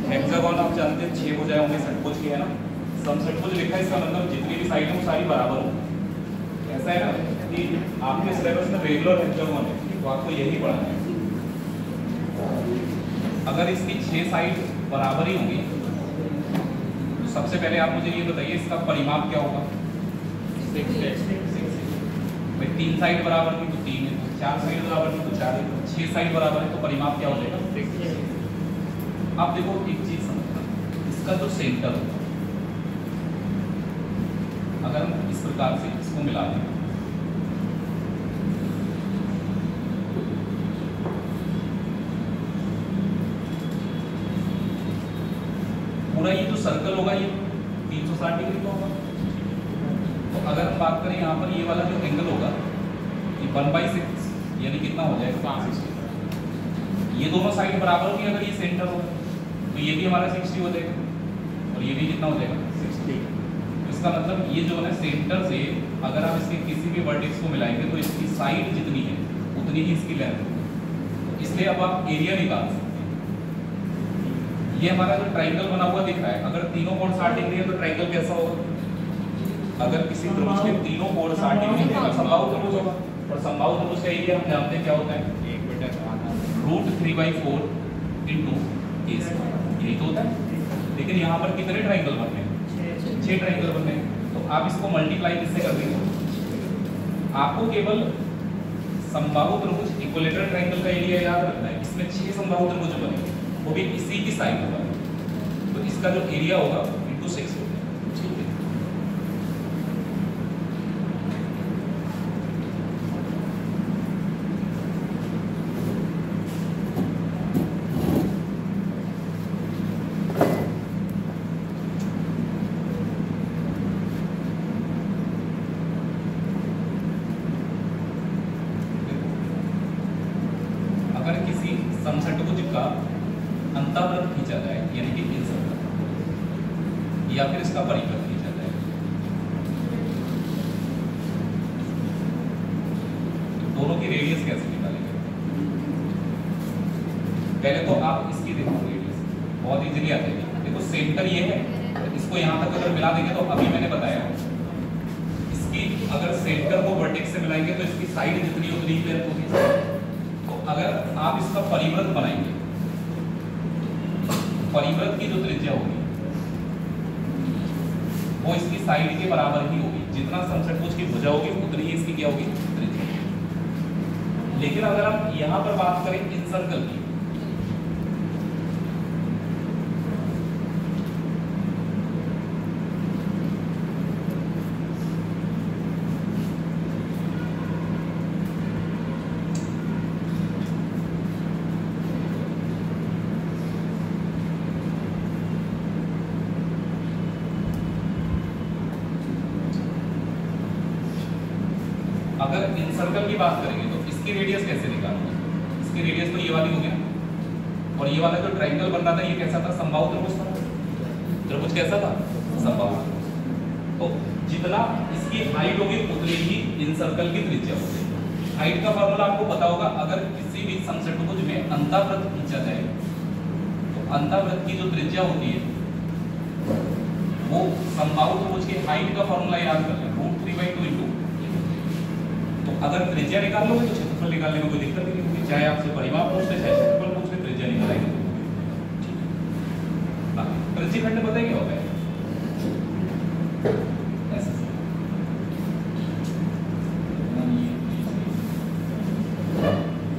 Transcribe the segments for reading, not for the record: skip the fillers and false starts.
Hexagon आप जानते हैं 6 भुजाएं होंगी षटभुज की, है ना। समषटभुज लिखा है, इसका मतलब जितनी भी साइड है वो सारी बराबर हो। ऐसा है ना कि आपके सिलेबस में रेगुलर हेक्सागोन है तो आपको यही पढ़ना है। अगर इसकी 6 साइड बराबर ही होंगी तो सबसे पहले आप मुझे ये बताइए इसका परिमाप क्या होगा। 6 भाई 3 साइड बराबर की तो 3 है, 4 साइड बराबर की तो 4 है, 6 साइड बराबर है तो परिमाप क्या हो जाएगा 6। अब देखो एक चीज समझना, इसका जो सेंटर होगा अगर हम इस प्रकार से इसको मिला दें पूरा ये जो सर्कल होगा ये 360 डिग्री का होगा। तो अगर हम बात करें यहाँ पर ये वाला जो एंगल होगा ये 1/6 यानी कितना हो जाएगा 560। ये दोनों साइड बराबर होगी अगर ये सेंटर होगा तो ये भी हमारा 60 हो जाएगा और ये भी कितना हो जाएगा 60। तो इसका मतलब ये जो है सेंटर से अगर आप इसके किसी भी वर्टेक्स को मिलाएंगे तो इसकी साइड जितनी है उतनी ही इसकी लेंथ है। इसलिए अब आप एरिया निकाल सकते हैं। ये हमारा जो ट्राइंगल बना हुआ दिख रहा है, अगर तीनों कोण 60 डिग्री है तो ट्राइंगल कैसा होगा। अगर किसी त्रिभुज के तीनों कोण 60 डिग्री है तो समबाहु त्रिभुज होगा। और समबाहु त्रिभुज का एरिया हम जानते हैं क्या होता है 1/3/4 × a²। यही तो होता है। लेकिन यहाँ पर कितने ट्राइंगल बन रहे हैं 6 ट्राइंगल बन रहे हैं। तो आप इसको मल्टीप्लाई किससे कर देंगे। आपको केवल समबाहु त्रिभुज इक्विलेटरल ट्राइंगल का एरिया याद रखना है। इसमें 6 समबाहु त्रिभुज बनेंगे वो भी इसी की साइड होगा तो इसका जो एरिया होगा × 6 होगा। ठीक है। समषट्भुज का अंतःवृत्त खींचा जाए यानी कि इंसर्कल, या फिर इसका परिवृत्त खींचा जाए, दोनों की रेडियस कैसे निकालेंगे? पहले तो आप इसकी देखो रेडियस, बहुत इजीली आ जाएगी। देखो सेंटर ये है, इसको यहाँ तक अगर मिला देंगे तो अभी मैंने बताया इसकी अगर सेंटर को वर्टेक्स से मिलाएंगे तो इसकी साइड जितनी उतनी ही लेंथ होगी। तो अगर आप इसका परिवृत्त बनाएंगे, परिवृत्त की जो त्रिज्या होगी वो इसकी साइड के बराबर ही होगी, जितना समषट्भुज की भुजा होगी उतनी ही इसकी क्या होगी, त्रिज्या। लेकिन अगर आप यहां पर बात करें इंसर्कल की, अगर इंसर्कल की बात करेंगे तो इसकी रेडियस कैसे निकालोगे? इसकी रेडियस तो ये वाली होगी ना, और ये वाला जो ट्रायंगल बन रहा था ये कैसा था, समबाहु त्रिभुज था। त्रिभुज कैसा था, समबाहु। तो जितना इसकी हाइट होगी उतनी ही इंसर्कल की त्रिज्या होगी। हाइट का फॉर्मूला आपको पता होगा, अगर किसी भी समषट्भुज में अंतःवृत्त खींचा जाए तो अंतःवृत्त की जो त्रिज्या होती है वो समबाहु त्रिभुज की हाइट का फॉर्मूला याद कर लें, √3/2 इंटू। तो अगर त्रिज्या निकाल लोगे तो क्षेत्रफल निकालने में कोई दिक्कत नहीं होगी, चाहे आपसे परिमाप पूछ ले चाहे क्षेत्रफल पूछ ले, त्रिज्या निकालेंगे। त्रिज्यखंड पता है क्या होता है?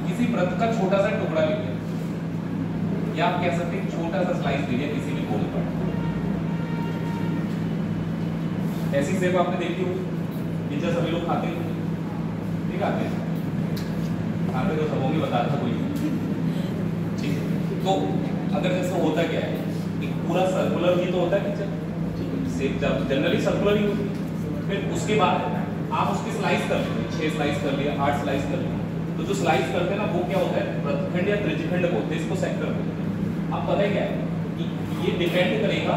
किसी वृत्त का छोटा सा टुकड़ा ले लिया, या आप कह सकते हैं छोटा सा स्लाइस ले लिया किसी भी गोल पर। ऐसी सेब आपने देखी होगी, पिज्जा सभी लोग खाते हैं, ठीक आते हैं, खाते तो सब होंगे, बता था कोई, ठीक है। तो अगर जैसे होता क्या है, एक पूरा सर्कुलर ही तो होता है पिज्जा, सेब जनरली सर्कुलर ही होती है। फिर उसके बाद आप उसकी स्लाइस कर लेते हैं, 6 स्लाइस कर लिया, 8 स्लाइस कर लिया, तो जो स्लाइस करते हैं ना वो क्या होता है, वृत्तखंड या त्रिज्यखंड बोलते हैं, इसको सेक्टर बोलते हैं। अब पता है क्या है कि ये डिपेंड करेगा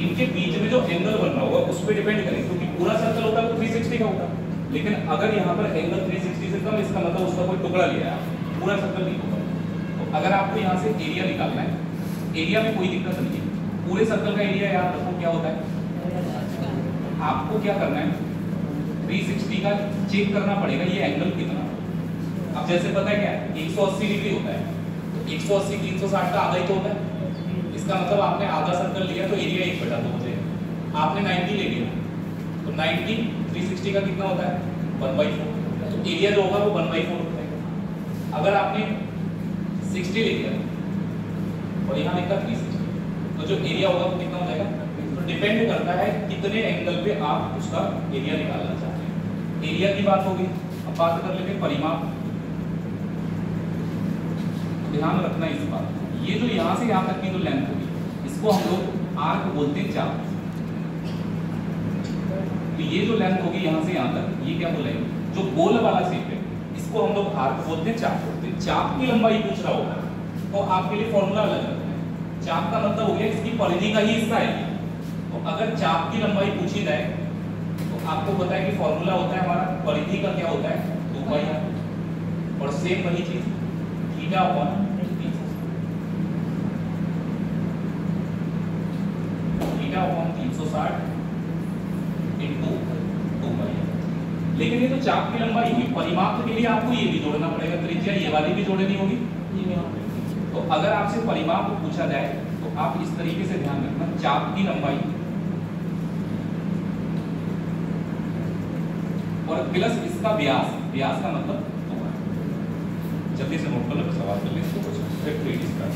इनके बीच में जो एंगल बन रहा होगा उस पर डिपेंड करेगा, क्योंकि पूरा सर्कल होता है तो 360 का होता है, लेकिन अगर यहाँ पर एंगल 360 से कम, इसका मतलब उसका कोई टुकड़ा लिया है, पूरा सर्कल नहीं होगा। तो अगर आपको यहाँ से एरिया निकालना है, एरिया में कोई दिक्कत नहीं है, पूरे सर्कल का एरिया याद रखो क्या होता है, आपको क्या करना है 360 का चेक करना पड़ेगा ये एंगल कितना। अब जैसे पता है क्या 180 डिग्री होता है, तो 180 360 का आधा ही तो होता है, इसका मतलब आपने आधा सर्कल लिया तो एरिया 1/2 हो जाएगा। आपने 90 ले लिया तो 90 360 का कितना होता है 1/4, तो एरिया जो होगा वो 1/4 हो जाएगा। अगर आपने 60 ले लिया और यहाँ लिखा 360, तो जो एरिया होगा वो कितना हो जाएगा। तो डिपेंड करता है कितने एंगल पे आप उसका एरिया निकालना चाहते हैं। एरिया की बात होगी। अब बात कर लेते हैं परिमाप। ध्यान रखना इस बात, ये जो यहाँ से यहाँ तक की जो लेंथ होगी इसको हम लोग आर्क बोलते हैं, चाप। तो ये जो लेंथ होगी यहाँ से यहाँ तक, ये क्या बोलेंगे, जो गोल वाला शेप है इसको हम लोग आर्क बोलते हैं, चाप बोलते हैं। चाप की लंबाई पूछ रहा होगा तो आपके लिए फॉर्मूला अलग रखना है। चाप का मतलब हो गया इसकी परिधि का ही हिस्सा है। तो अगर चाप की लंबाई पूछी जाए तो आपको पता है कि फॉर्मूला होता है हमारा परिधि का क्या होता है 2πr, और सेम वही चीज theta upon theta upon 360 into 2πr। लेकिन ये तो चाप की लंबाई है, परिमाप के लिए आपको ये भी जोड़ना पड़ेगा, त्रिज्या ये वाली भी जोड़नी होगी। तो अगर आपसे परिमाप पूछा जाए तो आप इस तरीके से ध्यान रखना, चाप की लंबाई और प्लस इसका व्यास, व्यास का मतलब जल्दी से नोट कर लो, सवाल कर ले इसको, फिर रेडियस का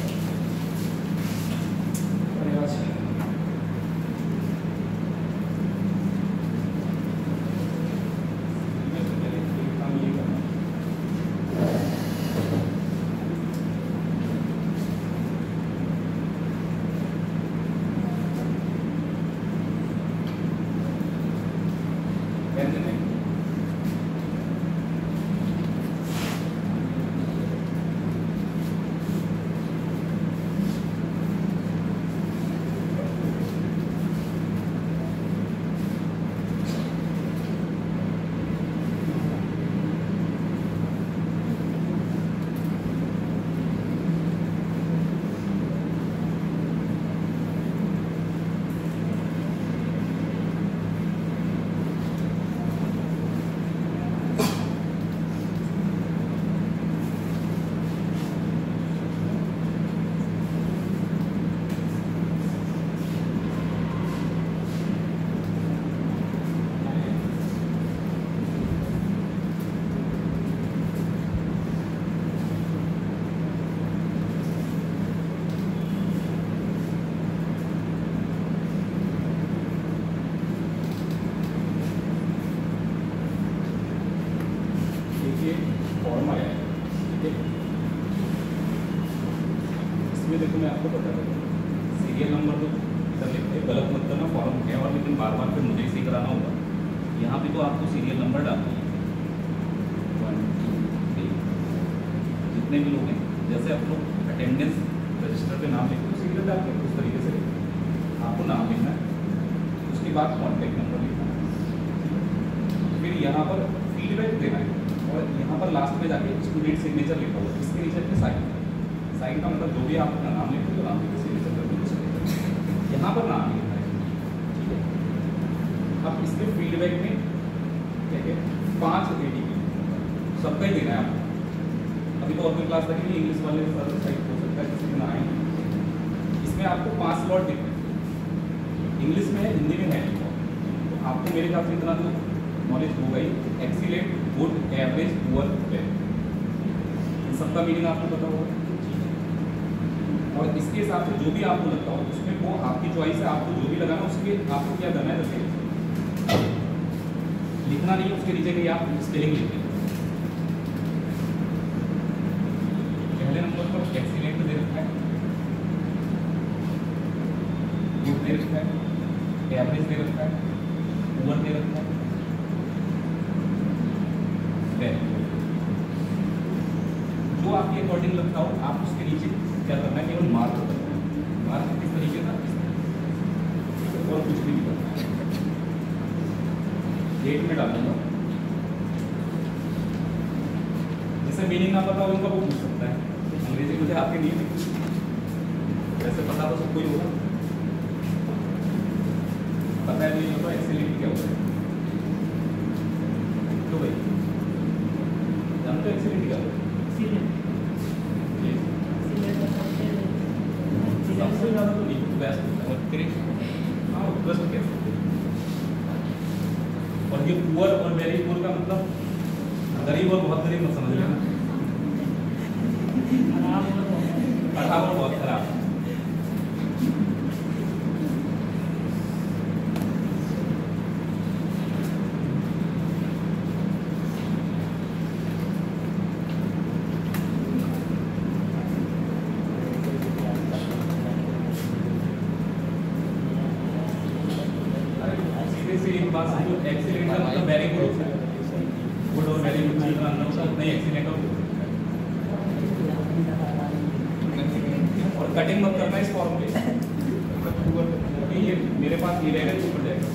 में देखो मैं आपको बता दूँ, सीरियल नंबर तो इधर लिखते हैं, गलत मत करना, फॉर्म है और लेकिन बार बार फिर मुझे इसे कराना होगा। यहाँ पे तो आपको सीरियल नंबर डालना है 1 2 3, जितने भी लोग हैं, जैसे आप लोग अटेंडेंस रजिस्टर पे नाम लिखते हो सीरियल डाल के उस तरीके से आपको नाम लिखना है, उसके बाद कॉन्टैक्ट नंबर लिखना है, फिर यहाँ पर फीडबैक देना है और यहाँ पर लास्ट में जाके स्टूडेंट सिग्नेचर लिखा हुआ है, इसके नीचे अपने साइन का मतलब जो भी आप अपना नाम लिखते हो नाम लिखते सिग्नेचर करके यहाँ पर नाम लिखना है, ठीक है। अब इसके फीडबैक में क्या है 5 ATP सबका ही देना है आपको। अभी तो और कोई क्लास लगेगी इंग्लिश वाले सर साइड हो सकता है किसी दिन आएंगे, इसमें आपको 5 स्लॉट दिखते हैं, इंग्लिश में है हिंदी में है, तो आपको मेरे ख्याल से इतना तो नॉलेज हो गई, excellent, good, average, poor, well, इन सबका मीनिंग आपको पता होगा। और इसके हिसाब से जो भी आपको लगता हो उसमें वो आपकी चॉइस है, आपको जो भी लगाना उसके आपको क्या करना है, जैसे लिखना नहीं है उसके नीचे कहीं आप स्पेलिंग लिखते हैं। पहले नंबर पर एक्सीलेंट दे रखा है, गुड दे रखा है, एवरेज दे रखा है, पुअर दे रखा है, जो आपके अकॉर्डिंग लगता हो आप उसके नीचे क्या करना है, केवल मार्क करना है। मार्क किस तरीके का, और कुछ भी नहीं करना है। डेट में डालूंगा, जिसे मीनिंग ना पता हो उनका वो पूछ सकता है, अंग्रेजी मुझे आपके नहीं वैसे पता तो सबको ही होगा, पता है नहीं होता एक्सीलेंट क्या होता है, तो भाई जानते हो एक्सीलेंट क्या होता है? सबसे ज़्यादा तो नहीं बेस्ट होता है, करेक्ट, हाँ उत्कृष्ट कह सकते हैं। और ये पुअर और वेरी पुअर का मतलब गरीब और बहुत गरीब मत समझ लेना, खराब और बहुत खराब। एक बात समझो, एक्सीलेंट का मतलब वेरी गुड होता है, गुड और वेरी गुड जितना अंदर होता है उतना ही एक्सीलेंट और कटिंग मत करना इस फॉर्मूले, ये मेरे पास ये रहेगा ऊपर जाएगा।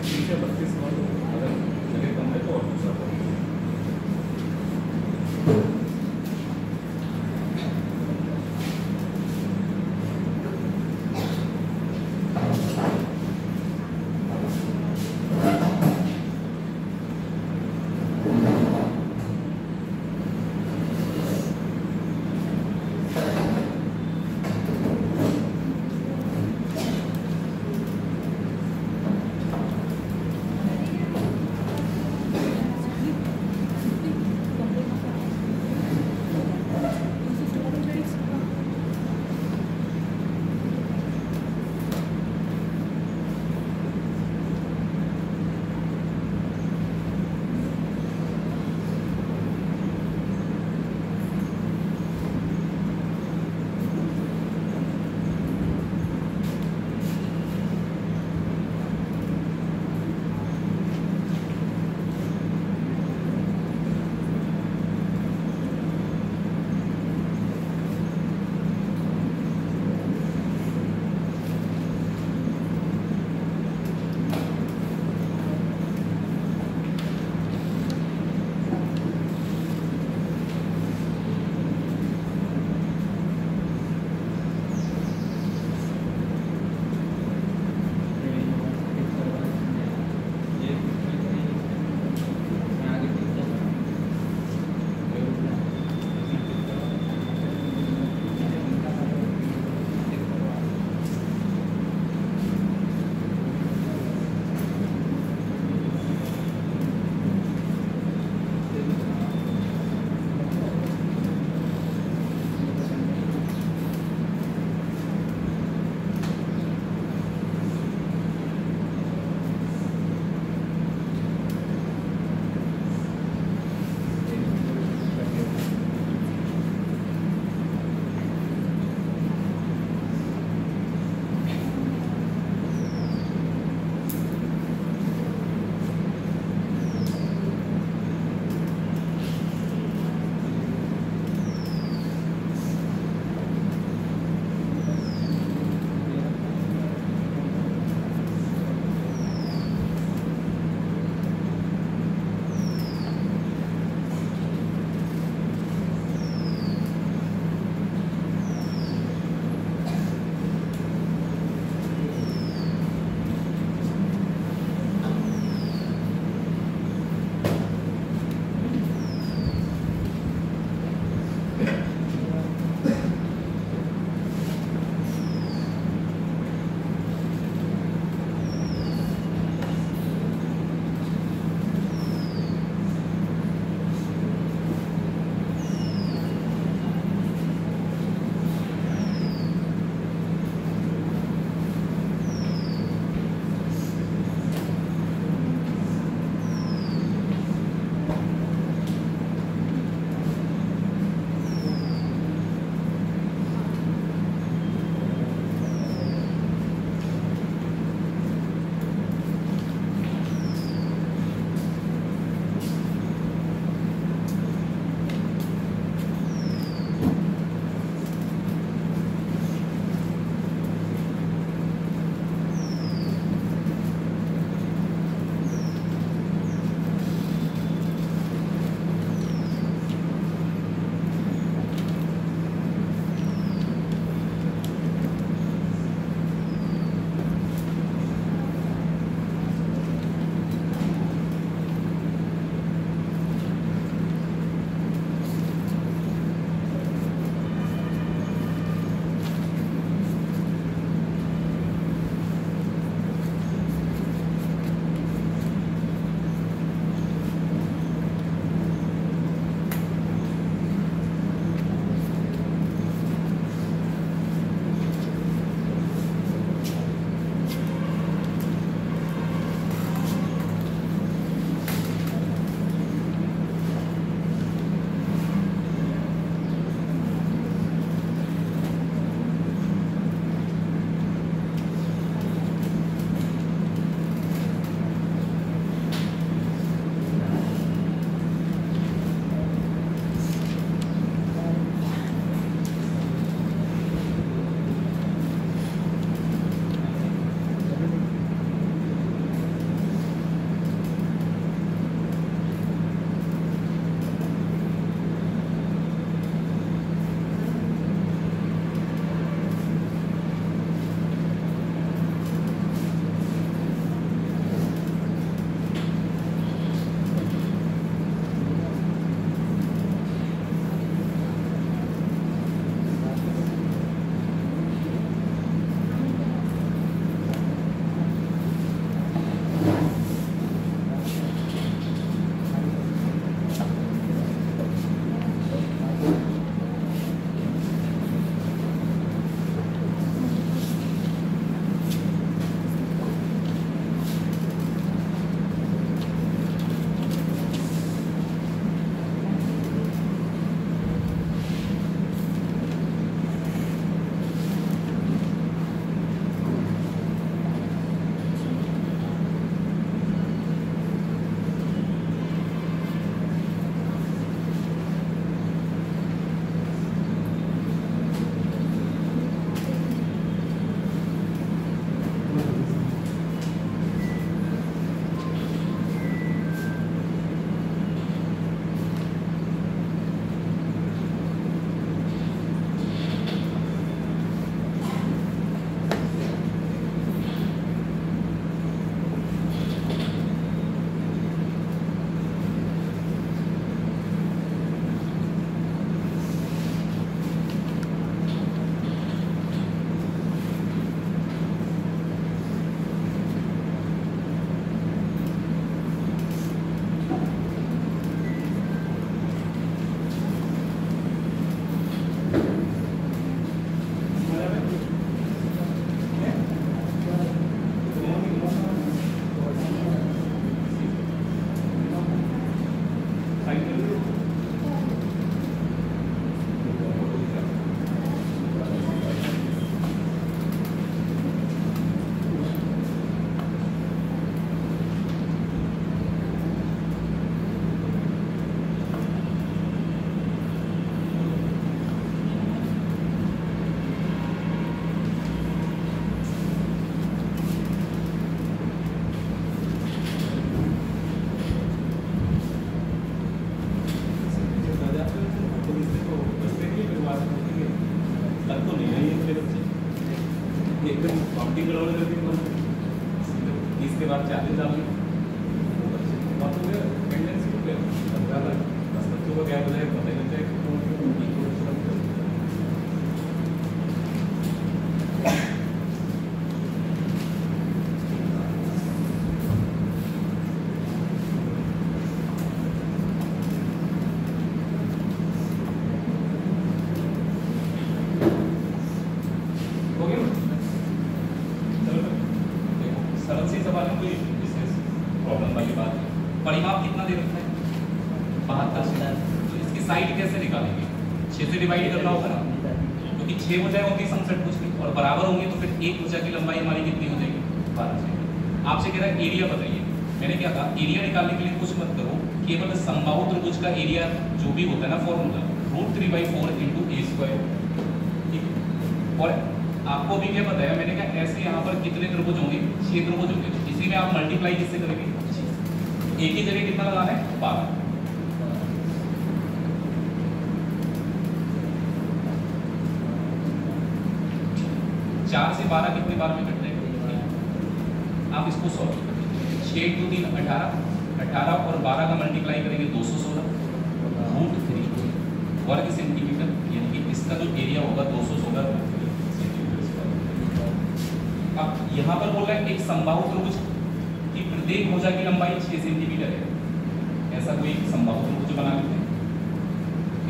30 या 32 वालों अगर जगह कम है तो और दूसरा करो। एकदम काउंटिंग गड़बड़ करके 30 के बाद 40 डाल दिया बात हो गया पेंडेंसी हो गया 10 बच्चों का गैप हो जाए पता ही लगता है परिमाप कितना दे रखा है 72। तो इसकी साइड कैसे निकालेंगे 6 से डिवाइड करना होगा ना क्योंकि 6 भुजाएं होंगी समसेट भुज की और बराबर होंगे तो फिर एक भुजा की लंबाई हमारी कितनी हो जाएगी 12। आपसे कह रहा है एरिया बताइए। मैंने क्या कहा एरिया निकालने के लिए कुछ मत करो केवल समबाहु त्रिभुज का एरिया जो भी होता है ना फॉर्मूला √3/4 × a²। ठीक है और आपको भी क्या बताया मैंने कहा ऐसे यहाँ पर कितने त्रिभुज होंगे 6 त्रिभुज होंगे तो इसी में आप मल्टीप्लाई किससे करेंगे एक ही जगह कितना लगाना है 12। 4 से 12 कितने बार में कट जाएगा आप इसको सॉल्व करिए 6 × 3 18 और 12 का मल्टीप्लाई करेंगे 216 √3 वर्ग सेंटीमीटर यानी कि इसका जो एरिया होगा 216 सेंटीमीटर। अब यहाँ पर बोल रहा है एक समबाहु त्रिभुज कि प्रत्येक भुजा की लंबाई 6 सेंटीमीटर है। ऐसा कोई समबाहु त्रिभुज बना लेते हैं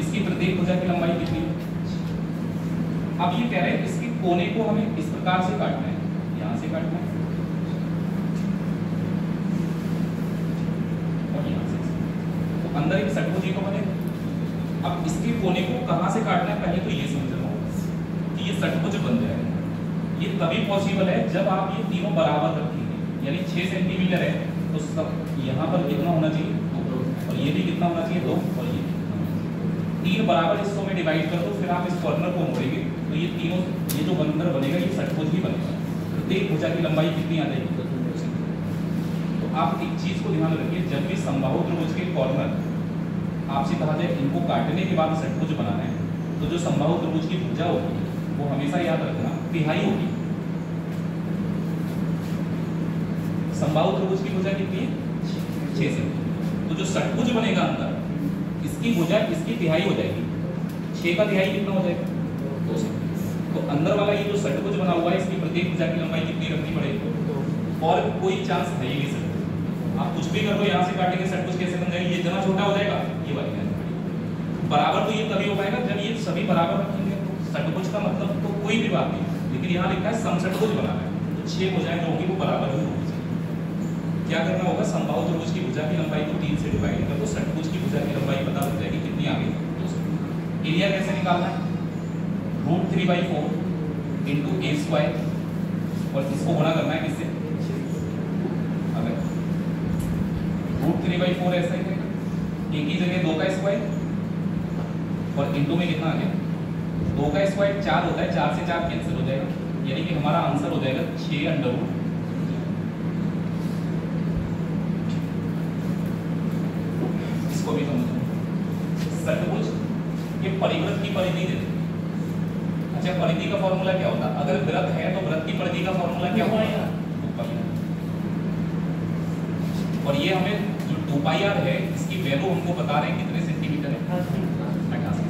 इसकी प्रत्येक भुजा की लंबाई कितनी है। अब ये कह रहे हैं इसके कोने को हमें इस प्रकार से काटना है यहाँ से काटना है और यहाँ से तो अंदर एक षटभुजी को बनेगा। अब इसके कोने को कहाँ से काटना है पहले तो ये समझना होगा कि ये षटभुज बन जाएगा। ये तभी पॉसिबल है जब आप ये तीनों बराबर रखेंगे यानी 6 सेंटीमीटर है तो सब यहाँ पर कितना होना चाहिए 2 और ये भी कितना होना चाहिए 2 और ये 3 बराबर हिस्सों में डिवाइड कर दो फिर आप इस कॉर्नर को मोड़ेंगे तो ये तीनों ये जो बंदर बनेगा ये षटभुज ही बनेगा। प्रत्येक भुजा की लंबाई कितनी आ जाएगी। तो आप एक चीज को ध्यान रखिए जब भी समबाहु त्रिभुज के कॉर्नर आपसे कहा जाए इनको काटने के बाद षटभुज बनाना है तो जो समबाहु त्रिभुज की भुजा होगी वो हमेशा याद रखना तिहाई होगी। समबाहु त्रिभुज की भुजा कितनी है 6 सेंटीमीटर तो जो षटभुज बनेगा अंदर इसकी भुजा इसकी तिहाई हो जाएगी 6 का तिहाई कितना हो जाएगा 2 सेंटीमीटर। तो अंदर वाला ये जो षटभुज बना हुआ है इसकी प्रत्येक भुजा की लंबाई कितनी रखनी पड़ेगी और कोई चांस है ही नहीं षटभुज आप कुछ भी कर लो यहाँ से काटेंगे षटभुज कैसे बन जाएगा ये इतना छोटा हो जाएगा ये वाली बराबर तो ये तभी हो पाएगा जब ये सभी बराबर रखेंगे तो षटभुज का मतलब तो कोई भी बात नहीं लेकिन यहाँ लिखा है समषटभुज बनाना है तो 6 भुजाएं जो होंगी वो बराबर ही होगी। क्या करना होगा समबाहु त्रिभुज की भुजा की लंबाई को 3 से डिवाइड कर दो षटभुज की भुजा की लंबाई पता लग जाएगी कितनी आ गई। एरिया कैसे निकालना है √3/4 × a² और इसको गुणा करना है किससे अगर √3/4 ऐसा ही है एक ही जगह 2 का स्क्वायर और इंटू में कितना आ गया 2 का स्क्वायर 4 होता है 4 से 4 कैंसिल हो जाएगा यानी कि हमारा आंसर हो जाएगा 6√। भी षटभुज के परिवृत्त की परिधि दे देते। अच्छा परिधि का फॉर्मूला क्या होता है अगर वृत्त है तो वृत्त की परिधि का फॉर्मूला क्या होगा और ये हमें जो 2πr है इसकी वैल्यू हमको बता रहे हैं कितने सेंटीमीटर है 88।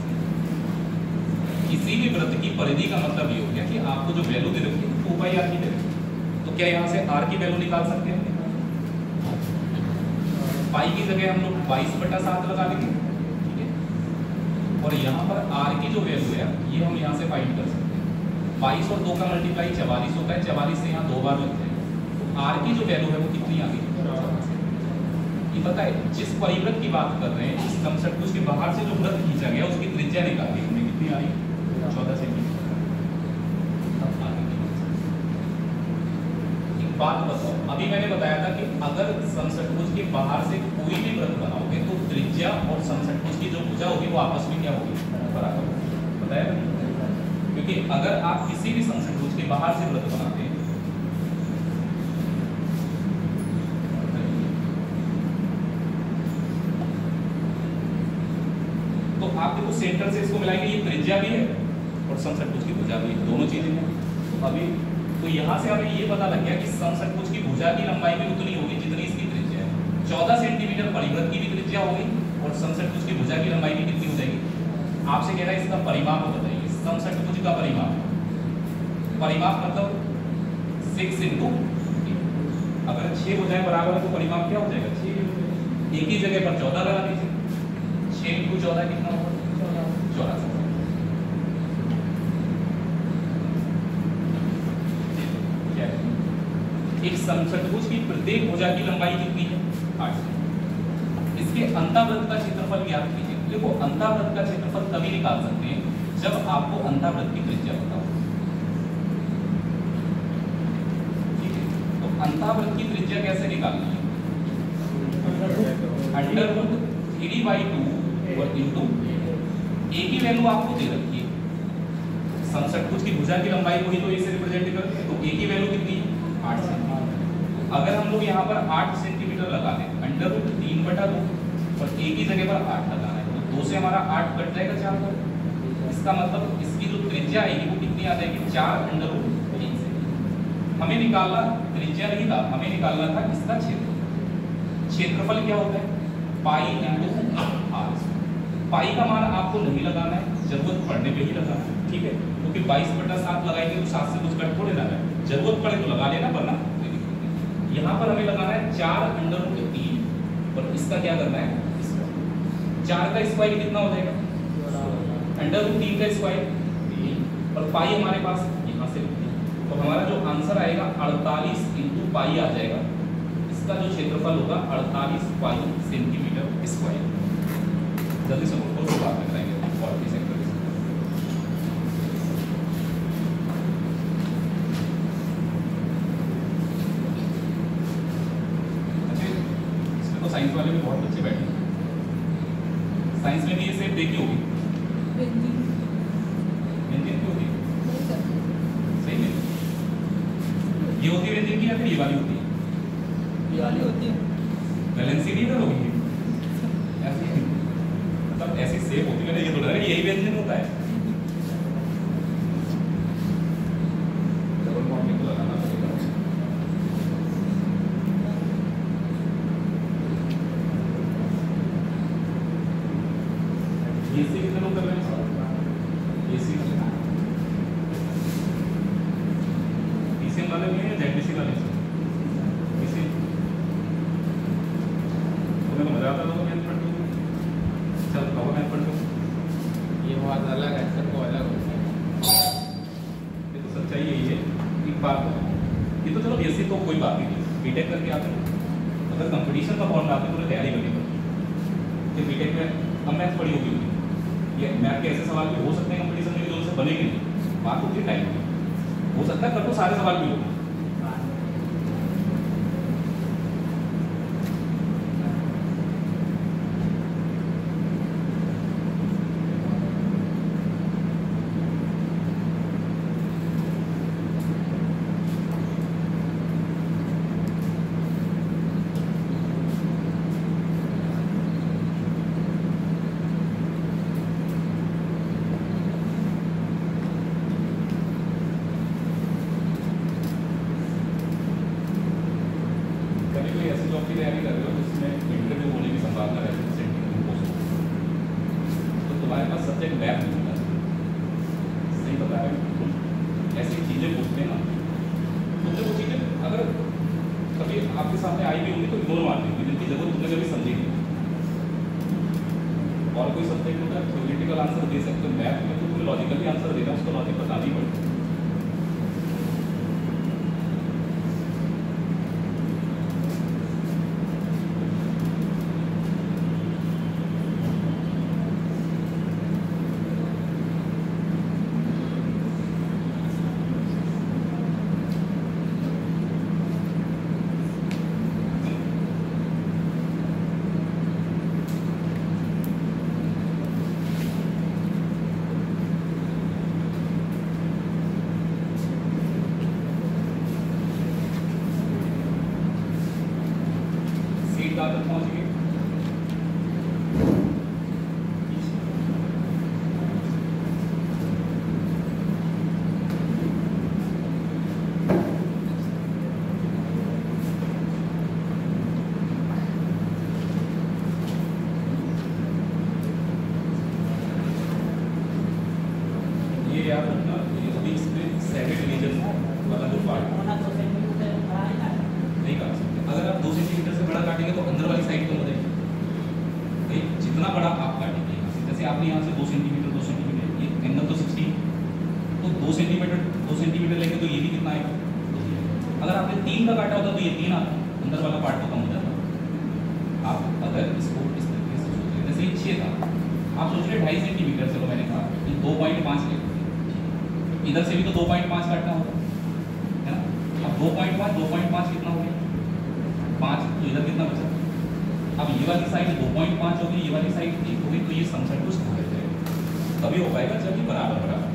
किसी भी वृत्त की परिधि का मतलब ये हो गया कि आपको जो वैल्यू दे रखी है 2πr की दे रखी तो क्या यहाँ से r की वैल्यू निकाल सकते हैं पाई की जगह हम लोग 22/7 लगा देंगे ठीक है और यहाँ पर r की जो वैल्यू है ये हम यहाँ से फाइंड कर सकते हैं 22 और 2 का मल्टीप्लाई 44 होता है 44 से यहाँ 2 बार लग जाएगा तो r की जो वैल्यू है वो कितनी आ गई ये पता है जिस परिवृत्त की बात कर रहे हैं इस षटभुज के बाहर से जो वृत्त खींचा गया उसकी त्रिज्या निकाली हमने कितनी आ रही 14 सेंटीमीटर। बात बताओ अभी मैंने बताया था कि अगर समषटभुज के बाहर से कोई भी वृत्त बनाओगे तो त्रिज्या और समषटभुज की जो भुजा होगी वो आपस में क्या होगी बराबर बताया क्योंकि अगर आप किसी भी समषटभुज के बाहर से वृत्त बनाते हैं तो आप देखो सेंटर से इसको मिलाएंगे ये त्रिज्या भी है और समषटभुज की भुजा भी है दोनों चीजें हैं। तो अभी तो यहाँ से हमें ये पता लग गया कि समषटभुज की भुजा की लंबाई भी उतनी होगी जितनी इसकी त्रिज्या है। 14 सेंटीमीटर परिवृत्त की भी त्रिज्या होगी और समषटभुज की भुजा की लंबाई भी कितनी हो जाएगी। आपसे कह रहा है इसका परिमाप बताइए। समषटभुज का परिमाप मतलब 6 इंटू, अगर 6 भुजाएं बराबर है तो परिमाप क्या हो जाएगा 6। एक ही जगह पर 14 लगा दीजिए। 6 इंटू 14 कितना होगा 84। एक समषटभुज की प्रत्येक भुजा की लंबाई कितनी है 8। इसके अंतावृत्त का क्षेत्रफल ज्ञात कीजिए। देखो अंतावृत्त का क्षेत्रफल तभी निकाल सकते हैं जब आपको अंतावृत्त की त्रिज्या पता हो। ठीक है, तो अंतावृत्त की त्रिज्या कैसे निकालनी है, √3/2 और इंटू एक ही वैल्यू आपको दे रखी है। समषटभुज की भुजा की लंबाई को ही तो इसे रिप्रेजेंट करते हैं, तो एक ही वैल्यू कितनी है 8 सेंटीमीटर। अगर हम लोग यहाँ पर 8 सेंटीमीटर लगा दें, √3/2 और एक ही जगह पर 8 लगाना है, तो 2 से हमारा 8 कट जाएगा 4 पर। इसका मतलब इसकी जो त्रिज्या आएगी वो कितनी आ जाएगी 4√3 से। हमें निकालना त्रिज्या नहीं था, हमें निकालना था इसका क्षेत्रफल। क्षेत्रफल क्या होता है पाई इंटू आर। पाई का मान आपको नहीं लगाना है, जरूरत पड़ने पे ही लगाना है। ठीक है, क्योंकि 22/7 लगाएंगे तो 7 से कुछ कट थोड़े ना है, जरूरत पड़े तो लगा लेना, वरना यहाँ पर हमें लगाना है 4√3 और इसका क्या करना है 4 का स्क्वायर कितना हो जाएगा √3 का स्क्वायर और पाई हमारे पास यहाँ से, तो हमारा जो आंसर आएगा 48 इंटू पाई आ जाएगा। इसका जो क्षेत्रफल होगा 48 पाई सेंटीमीटर स्क्वायर। जल्दी से नोट को बात में कराएंगे 40 सेंटीमीटर। साइंस वाले भी बहुत अच्छे बैठे। साइंस में भी ये सेप देखी होगी, व्यंजन की होती है सही में, ये होती है व्यंजन की या फिर ये वाली होती है, ये वाली होती है बैलेंसी नहीं कर होगी ऐसी, मतलब ऐसी सेप होती है। ये तो लग रहा है यही व्यंजन होता है। डबल बॉन्ड को लगाना पड़ेगा। एसी कितने लोग कर रहे हैं एसी वाले भी हैं या जेडबीसी वाले एसी तुम्हें तो मजा आता होगा मैथ पढ़ के। चल कहो मैथ पढ़ के, ये बहुत अलग है, सबको अलग होता है। ये तो सच्चाई यही है। एक बात ये तो चलो एसी तो कोई बात नहीं, बीटेक करके आते हो अगर कंपटीशन का फॉर्म आते तो तैयारी करनी पड़ती है। बीटेक में हम मैथ पढ़ी होगी, ये मैथ के ऐसे सवाल भी हो सकते हैं कंपटीशन में जो उससे बनेंगे नहीं, बात होती है टाइम की। हो सकता है कल को सारे सवाल भी होंगे। तैयारी कर रहे हो जिसमें इंटरव्यू होने की संभावना रहती है सेंटिंग पोस्ट, तो तुम्हारे पास सब्जेक्ट मैथ नहीं होगा। सही बता रहे हो, ऐसी चीज़ें पूछते हैं ना, तुमने वो चीज़ें अगर कभी आपके सामने आई भी होंगी तो इग्नोर मार देंगे, जिनकी जरूरत तुमने कभी समझी नहीं। और कोई सब्जेक्ट होता है थ्योरेटिकल आंसर दे सकते हो, मैथ में तो तुम्हें लॉजिकली आंसर देना, उसको लॉजिक बतानी पड़ती है। अगर आपने 3 का काटा होता तो ये 3 आता, अंदर वाला पार्ट तो कम हो जाता। आप अगर इसको इस तरीके से सोच रहे, जैसे ये 6 था, आप सोच रहे 2.5 सेंटीमीटर, चलो मैंने कहा कि 2.5 ले, इधर से भी तो 2.5 काटना होगा, है ना। अब 2.5 कितना हो गया 5, तो इधर कितना बचा। अब ये वाली साइड 2.5 होगी, ये वाली साइड 1 होगी, तो ये समझ कुछ हो जाएगा, तभी हो पाएगा जब ये बराबर बराबर।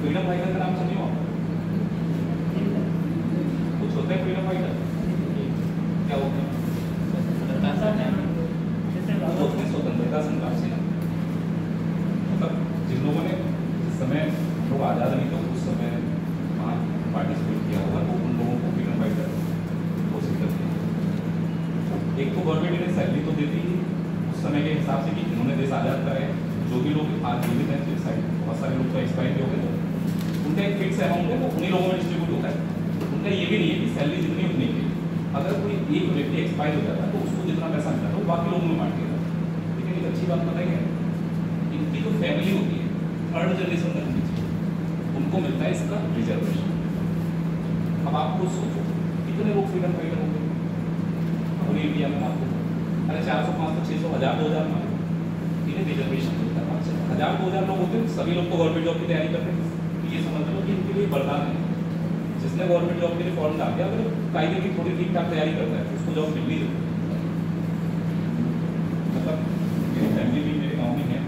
फ्रीडम फाइटर का नाम सुनिए आप? कुछ होता है फ्रीडम फाइटर, क्या होता है? स्वतंत्रता संग्राम सेना, मतलब जिन लोगों ने जिस समय लोग आज़ाद नहीं थे उस समय वहाँ पार्टिसिपेट किया होगा, तो उन लोगों को फ्रीडम फाइटर घोषित करते हैं। एक तो गवर्नमेंट ने सैलरी तो देती ही उस समय के हिसाब से कि इन्होंने देश आज़ाद कराए, जो भी लोग आज जीवित हैं, बहुत सारे लोग तो एक्सपायर हो गए, उनका एक फिक्स अमाउंट है, वो उन्हीं लोगों में डिस्ट्रीब्यूट होता है। उनका ये भी नहीं है कि सैलरी जितनी उतनी की, अगर कोई एक व्यक्ति एक्सपायर हो जाता है तो उसको जितना पैसा मिलता है वो बाकी लोगों में बांट देता है। लेकिन एक अच्छी बात पता है, इनकी जो फैमिली होती है, थर्ड जनरेशन तक नीचे, उनको मिलता है इसका रिजर्वेशन। अब आप खुद सोचो कितने लोग फ्रीडम फाइटर होंगे पूरी इंडिया में, आपको अरे 400, 500, 600, 1000, 2000 मान लो, इन्हें रिजर्वेशन मिलता है। 1000, 2000 लोग होते हैं, सभी लोग तो गवर्नमेंट जॉब की तैयारी करते हैं, ये समझ लो कि इनके लिए वरदान है। जिसने गवर्नमेंट जॉब के लिए फॉर्म डाल दिया, अगर कायदे की थोड़ी ठीक ठाक तैयारी करता है तो उसको जॉब मिल नहीं सकती। मतलब मेरी फैमिली भी मेरे गाँव में है,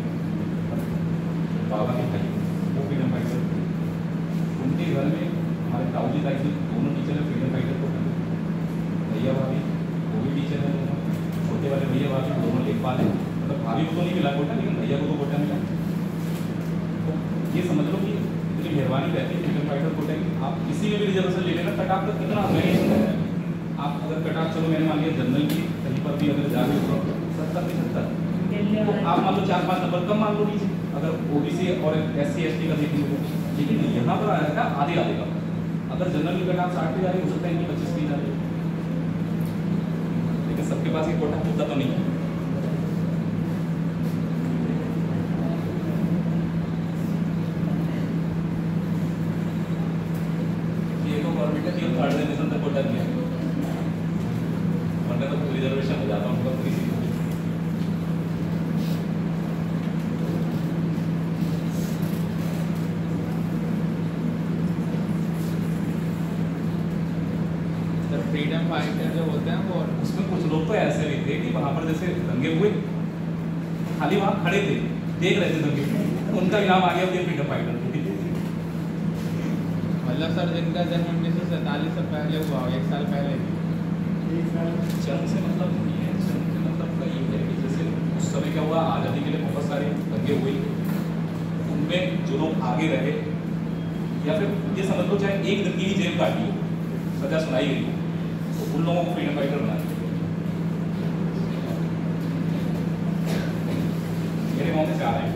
बाबा के भाई वो फ्रीडम फाइटर, उनके घर में हमारे ताऊ जी ताई जी दोनों टीचर है, फ्रीडम फाइटर को भैया भाभी वो भी टीचर है, दोनों छोटे वाले भैया भाभी दोनों लेखपाल हैं। मतलब भाभी को तो नहीं मिला कोटा, लेकिन भैया को तो कोटा मिला। तो ये समझ लो कि मेहरबानी रहती है फ्रीडम फाइटर कोटे की। आप किसी में भी रिजर्वेशन ले लेना, कटाप तक कितना नहीं, आप अगर कटाप चलो मैंने मान लिया जनरल की कहीं पर भी अगर जाके 70, 75, तो आप मान लो 4-5 नंबर कम मान लो नीचे, अगर ओबीसी और SC ST का देखेंगे तो। लेकिन यहाँ पर आएगा आधे का, अगर जनरल की कटाप 60 पे जा रही हो सकता है इनकी 25 पे जा रही है, लेकिन सबके पास ये कोटा होता तो नहीं है। थर्ड जनरेशन तक कोटा दिया, वरना तो रिजर्वेशन हो जाता उनका पूरी सीट। फ्रीडम फाइटर जो होते हैं वो, उसमें कुछ लोग तो ऐसे भी थे कि वहाँ पर जैसे दंगे हुए, खाली वहाँ खड़े थे देख रहे थे दंगे, उनका इनाम आ गया फ्रीडम फाइटर। मतलब सर जिनका जन्म 1947 से पहले हुआ, 1 साल पहले, जन्म से मतलब नहीं है, जन्म से मतलब कई है कि जैसे उस समय क्या हुआ, आज़ादी के लिए बहुत सारे दंगे हुए, उनमें जो लोग आगे रहे, या फिर ये समझ लो चाहे एक दिन की ही जेल काटी हो, सजा सुनाई गई हो, तो उन लोगों को फ्रीडम फाइटर बना दिया। मेरे गाँव में 4 हैं।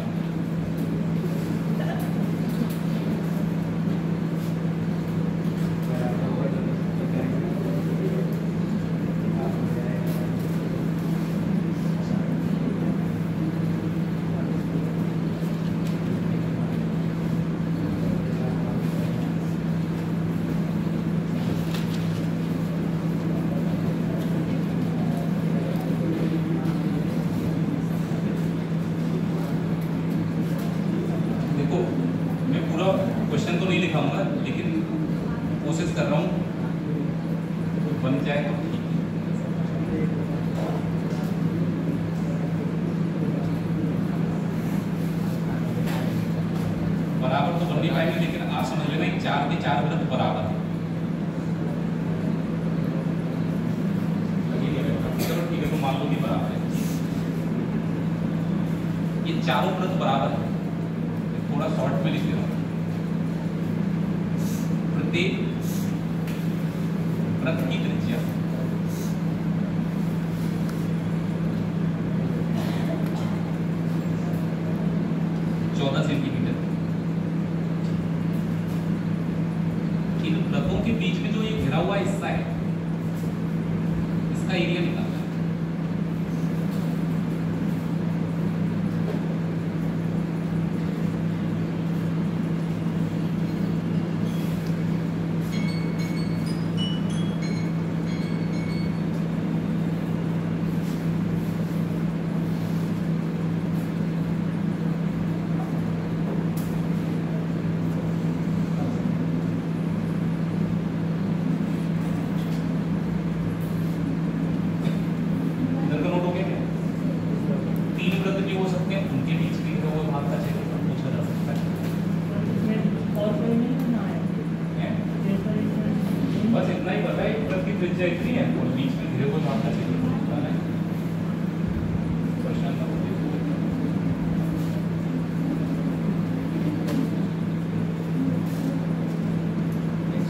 क्वेश्चन तो नहीं लिखाऊंगा, लेकिन कोशिश कर रहा हूँ बन जाए तो ठीक। बराबर तो बन नहीं पाएंगे, लेकिन आप समझ लेना 4 के 4 वृत्त बराबर है। चारों वृत्त बराबर है, थोड़ा शॉर्ट में लिख दे रहा हूं। प्रत्येक वृत्त की त्रिज्या 14 सेंटीमीटर। इन वृत्तों के बीच में जो ये घिरा हुआ हिस्सा है, इसका एरिया निकालना है।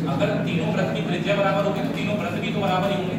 अगर तीनों वृत्त की त्रिज्या बराबर होगी तो तीनों वृत्त भी तो बराबर ही होंगे।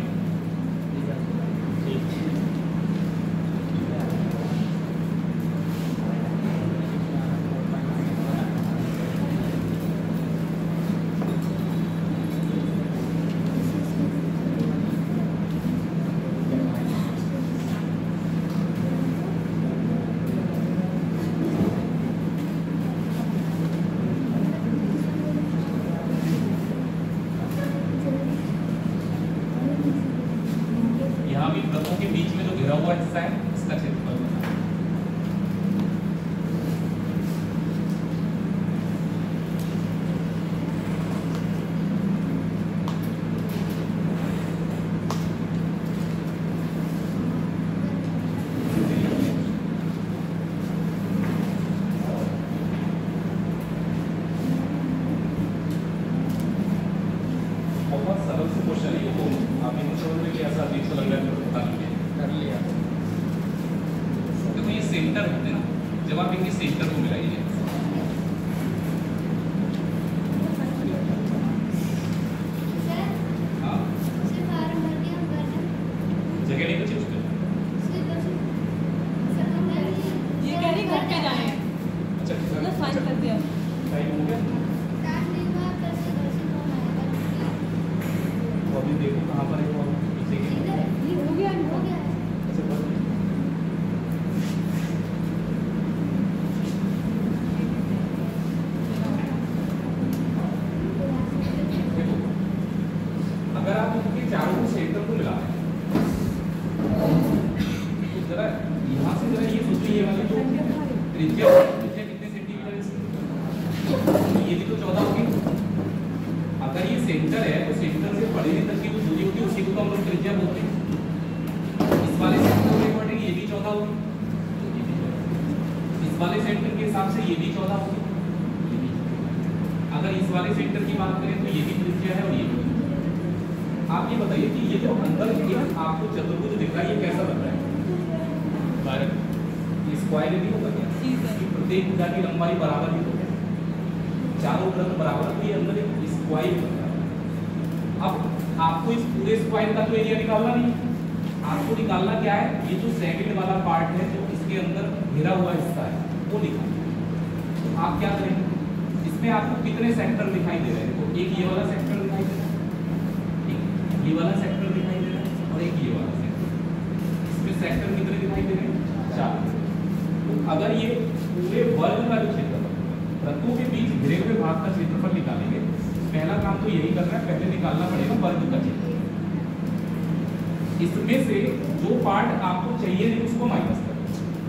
इसमें से जो पार्ट आपको चाहिए नहीं उसको माइनस करो।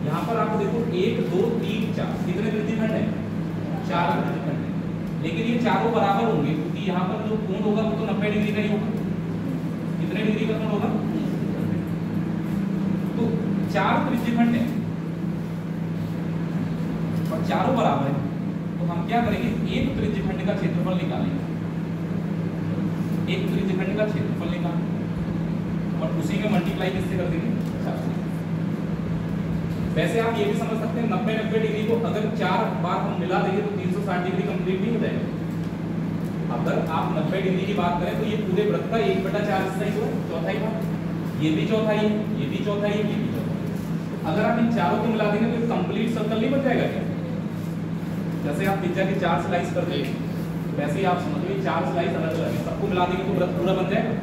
यहाँ पर आप देखो 1 2 3 4 कितने वृत्तखंड है? 4 वृत्तखंड है, लेकिन ये चारों बराबर होंगे क्योंकि यहाँ पर जो कोण होगा वो तो 90 डिग्री का ही होगा। कितने डिग्री का कोण होगा? तो 4 वृत्तखंड है और चारों बराबर है, तो हम क्या करेंगे? एक वृत्तखंड का क्षेत्रफल निकालेंगे, एक वृत्तखंड का क्षेत्रफल निकालेंगे और उसी में मल्टीप्लाई किससे कर देंगे? 4 से। वैसे आप ये भी समझ सकते हैं 90-90 डिग्री को अगर 4 बार हम मिला देंगे तो 360 डिग्री कंप्लीट नहीं हो जाएगा। अगर आप 90 डिग्री की बात करें तो ये पूरे वृत्त का 1/4 हिस्सा ही तो है, चौथाई भाग। ये भी चौथाई है, ये भी चौथाई है, ये भी चौथाई। अगर आप इन चारों को मिला देंगे तो कंप्लीट सर्कल नहीं बन जाएगा क्या? जैसे आप पिज्जा की 4 स्लाइस कर देंगे वैसे ही आप समझ लीजिए 4 स्लाइस अलग अलग है, सबको मिला देंगे तो वृत्त पूरा बन जाएगा।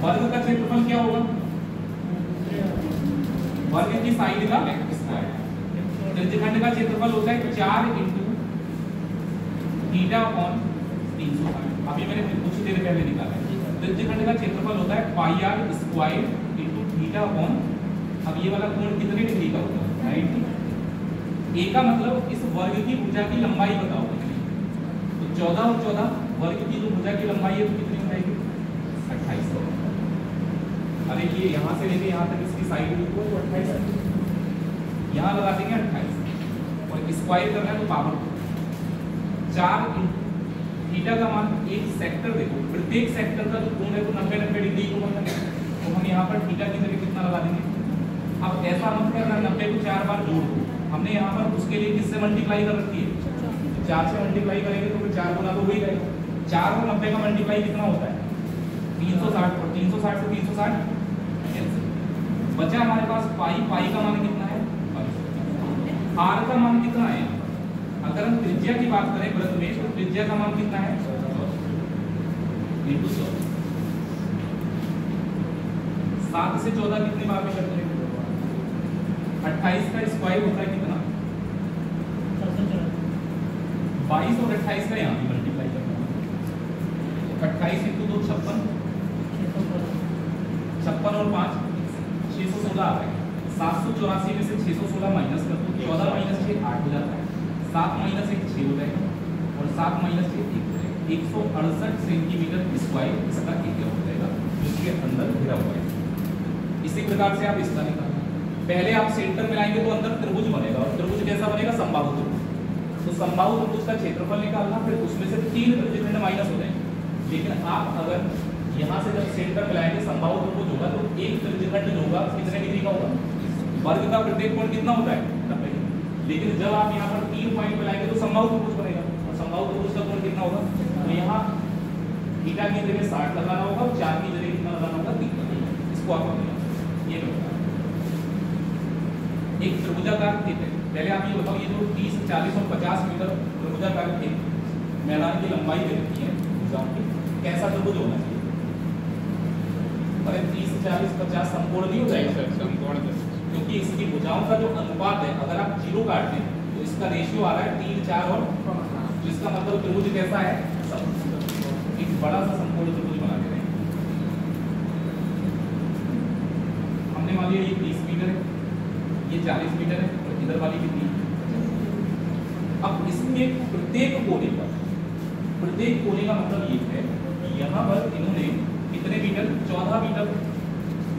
वर्ग का क्षेत्रफल क्या होगा? वर्ग की साइड का स्क्वायर। त्रिज्यखंड का क्षेत्रफल होता है 4 × थीटा अपॉन 360। अभी मैंने कुछ देर पहले निकाला है। त्रिज्यखंड का क्षेत्रफल होता है पाई आर स्क्वायर × थीटा अपॉन, अब ये वाला कोण कितने डिग्री का होगा? 90। ए का मतलब इस वर्ग की भुजा की लंबाई बताओ। तो 14 और 14 वर्ग की जो भुजा की लंबाई है तो कितनी हो जाएगी? 28। अरे ये यहाँ से लेके यहाँ तक इसकी साइड को 28 है, यहाँ लगा देंगे 28 और स्क्वायर करना है तो पावर 4 × थीटा का मान एक सेक्टर देखो, प्रत्येक सेक्टर का जो कोण है तो 90-90 डिग्री को बनता है, तो हम यहाँ पर थीटा की जगह कितना लगा देंगे? अब ऐसा मत करना 90 को 4 बार जोड़ दो, हमने यहाँ पर उसके लिए किससे मल्टीप्लाई कर रखी है? 4 से मल्टीप्लाई करेंगे तो फिर 4 गुना तो हो ही जाएगा। 4 और 90 का मल्टीप्लाई कितना होता है? 360 और 360 से 360 बचा हमारे पास पाई। पाई का मान कितना है? आर का मान कितना है? अगर हम त्रिज्या की बात करें वृत्त में तो त्रिज्या का मान कितना है? 7 से 14 कितनी बार में करते हैं? 28 का स्क्वायर होता है कितना? 22 और 28 का यहाँ भी मल्टीप्लाई करना है। 28 × 2 56, 56 और 5 616 आ रहा है। 784 में से 616 माइनस कर दो, 14 - 6 8 हो जाता है, 7 - 1 6 हो जाएगा और 7 - 6 1 हो जाएगा। 168 सेंटीमीटर स्क्वायर इसका एरिया हो जाएगा जिसके अंदर घिरा हुआ है। इसी प्रकार से आप इसका निकालना, पहले आप सेंटर मिलाएंगे तो अंदर त्रिभुज बनेगा और त्रिभुज कैसा बनेगा? समबाहु त्रिभुज। तो समबाहु त्रिभुज का क्षेत्रफल निकालना, फिर उसमें से 3 त्रिज्यखंड माइनस हो जाएंगे। लेकिन आप अगर यहाँ से जब सेंटर मिलाएंगे समबाहु त्रिभुज होगा तो एक त्रिज्यखंड जो होगा कितने डिग्री का होगा? वर्ग का प्रत्येक कोण कितना होता है? 90। लेकिन जब आप यहाँ पर 3 पॉइंट मिलाएंगे तो समबाहु त्रिभुज बनेगा और समबाहु त्रिभुज का कोण कितना होगा? तो यहाँ थीटा की जगह 60 लगाना होगा और 4 की जगह कितना लगाना होगा? 3 लगाना होगा। इसको आप ये एक त्रिभुजाकार खेत है। पहले आप ये बताओ, ये जो 30, 40 और 50 मीटर त्रिभुजाकार खेत मैदान की लंबाई दे रखी है भुजाओं की, कैसा त्रिभुज होना चाहिए? अरे 30, 40, 50 संपूर्ण नहीं हो जाएगा, क्योंकि इसकी भुजाओं का जो अनुपात है अगर आप 0 काटते हैं तो इसका रेशियो आ रहा है 3, 4 और, तो इसका मतलब त्रिभुज कैसा है? एक बड़ा सा संपूर्ण त्रिभुज बना के रहे। हमने मान लिया ये 30 मीटर है, ये 40 मीटर है और इधर वाली कितनी? अब इसके प्रत्येक कोने का मतलब ये है कि यहाँ पर इन्होंने कितने मीटर? 14 मीटर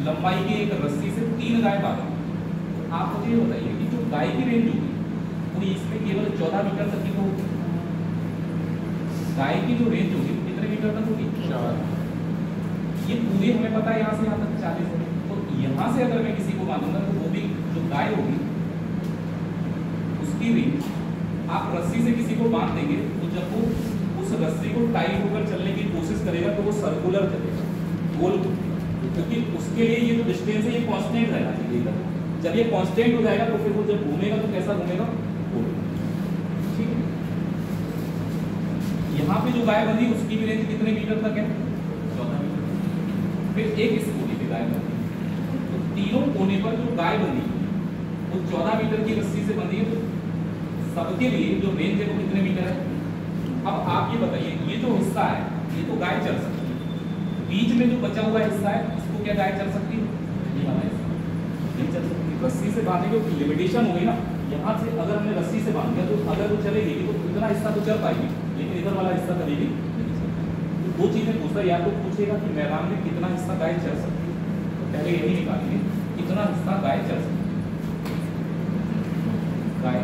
लंबाई की एक रस्सी से 3 गाय बांधी। आप मुझे ये बताइए कि जो गाय की रेंज होगी वो इसमें केवल 14 मीटर तक की होगी। गाय की जो रेंज होगी कितने मीटर तक होगी? 4। ये पूरी हमें पता है यहाँ से यहाँ तक 40 है, तो यहाँ से अगर मैं किसी को बांधूंगा तो वो भी जो गाय होगी उसकी रेंज आप रस्सी से किसी को बांध देंगे तो जब वो उस रस्सी को टाइट होकर चलने की कोशिश करेगा तो वो सर्कुलर चलेगा, गोल, क्योंकि उसके लिए ये जो डिस्टेंस है ये कांस्टेंट रहना चाहिए इधर। जब ये कांस्टेंट हो जाएगा तो फिर वो जब घूमेगा तो कैसा घूमेगा? ठीक है। यहाँ पे जो गाय बंधी उसकी भी रेंज कितने मीटर तक है? 14 मीटर। फिर एक इस कोने पे गाय बंधी, तो तीनों कोने पर जो गाय बंधी वो 14 मीटर की रस्सी से बंधी है, तो सबके लिए जो रेंज है वो कितने मीटर है? अब आप ये बताइए, ये जो हिस्सा है ये तो गाय चल सकती है, बीच में जो बचा हुआ हिस्सा है इसको क्या गाय चल सकती है? ये वाला हिस्सा नहीं चल सकती। रस्सी से बांधने की लिमिटेशन हो गई ना, यहाँ से अगर हमने रस्सी से बांध दिया तो अगर वो चलेगी तो इतना हिस्सा तो चल पाएगी, लेकिन इधर वाला हिस्सा कभी भी नहीं चलता। तो 2 चीजें पूछता है, या तो पूछेगा कि मैदान में कितना हिस्सा गाय चल सकती है, तो पहले यही निकालेंगे कितना हिस्सा गाय चल सकती है। गाय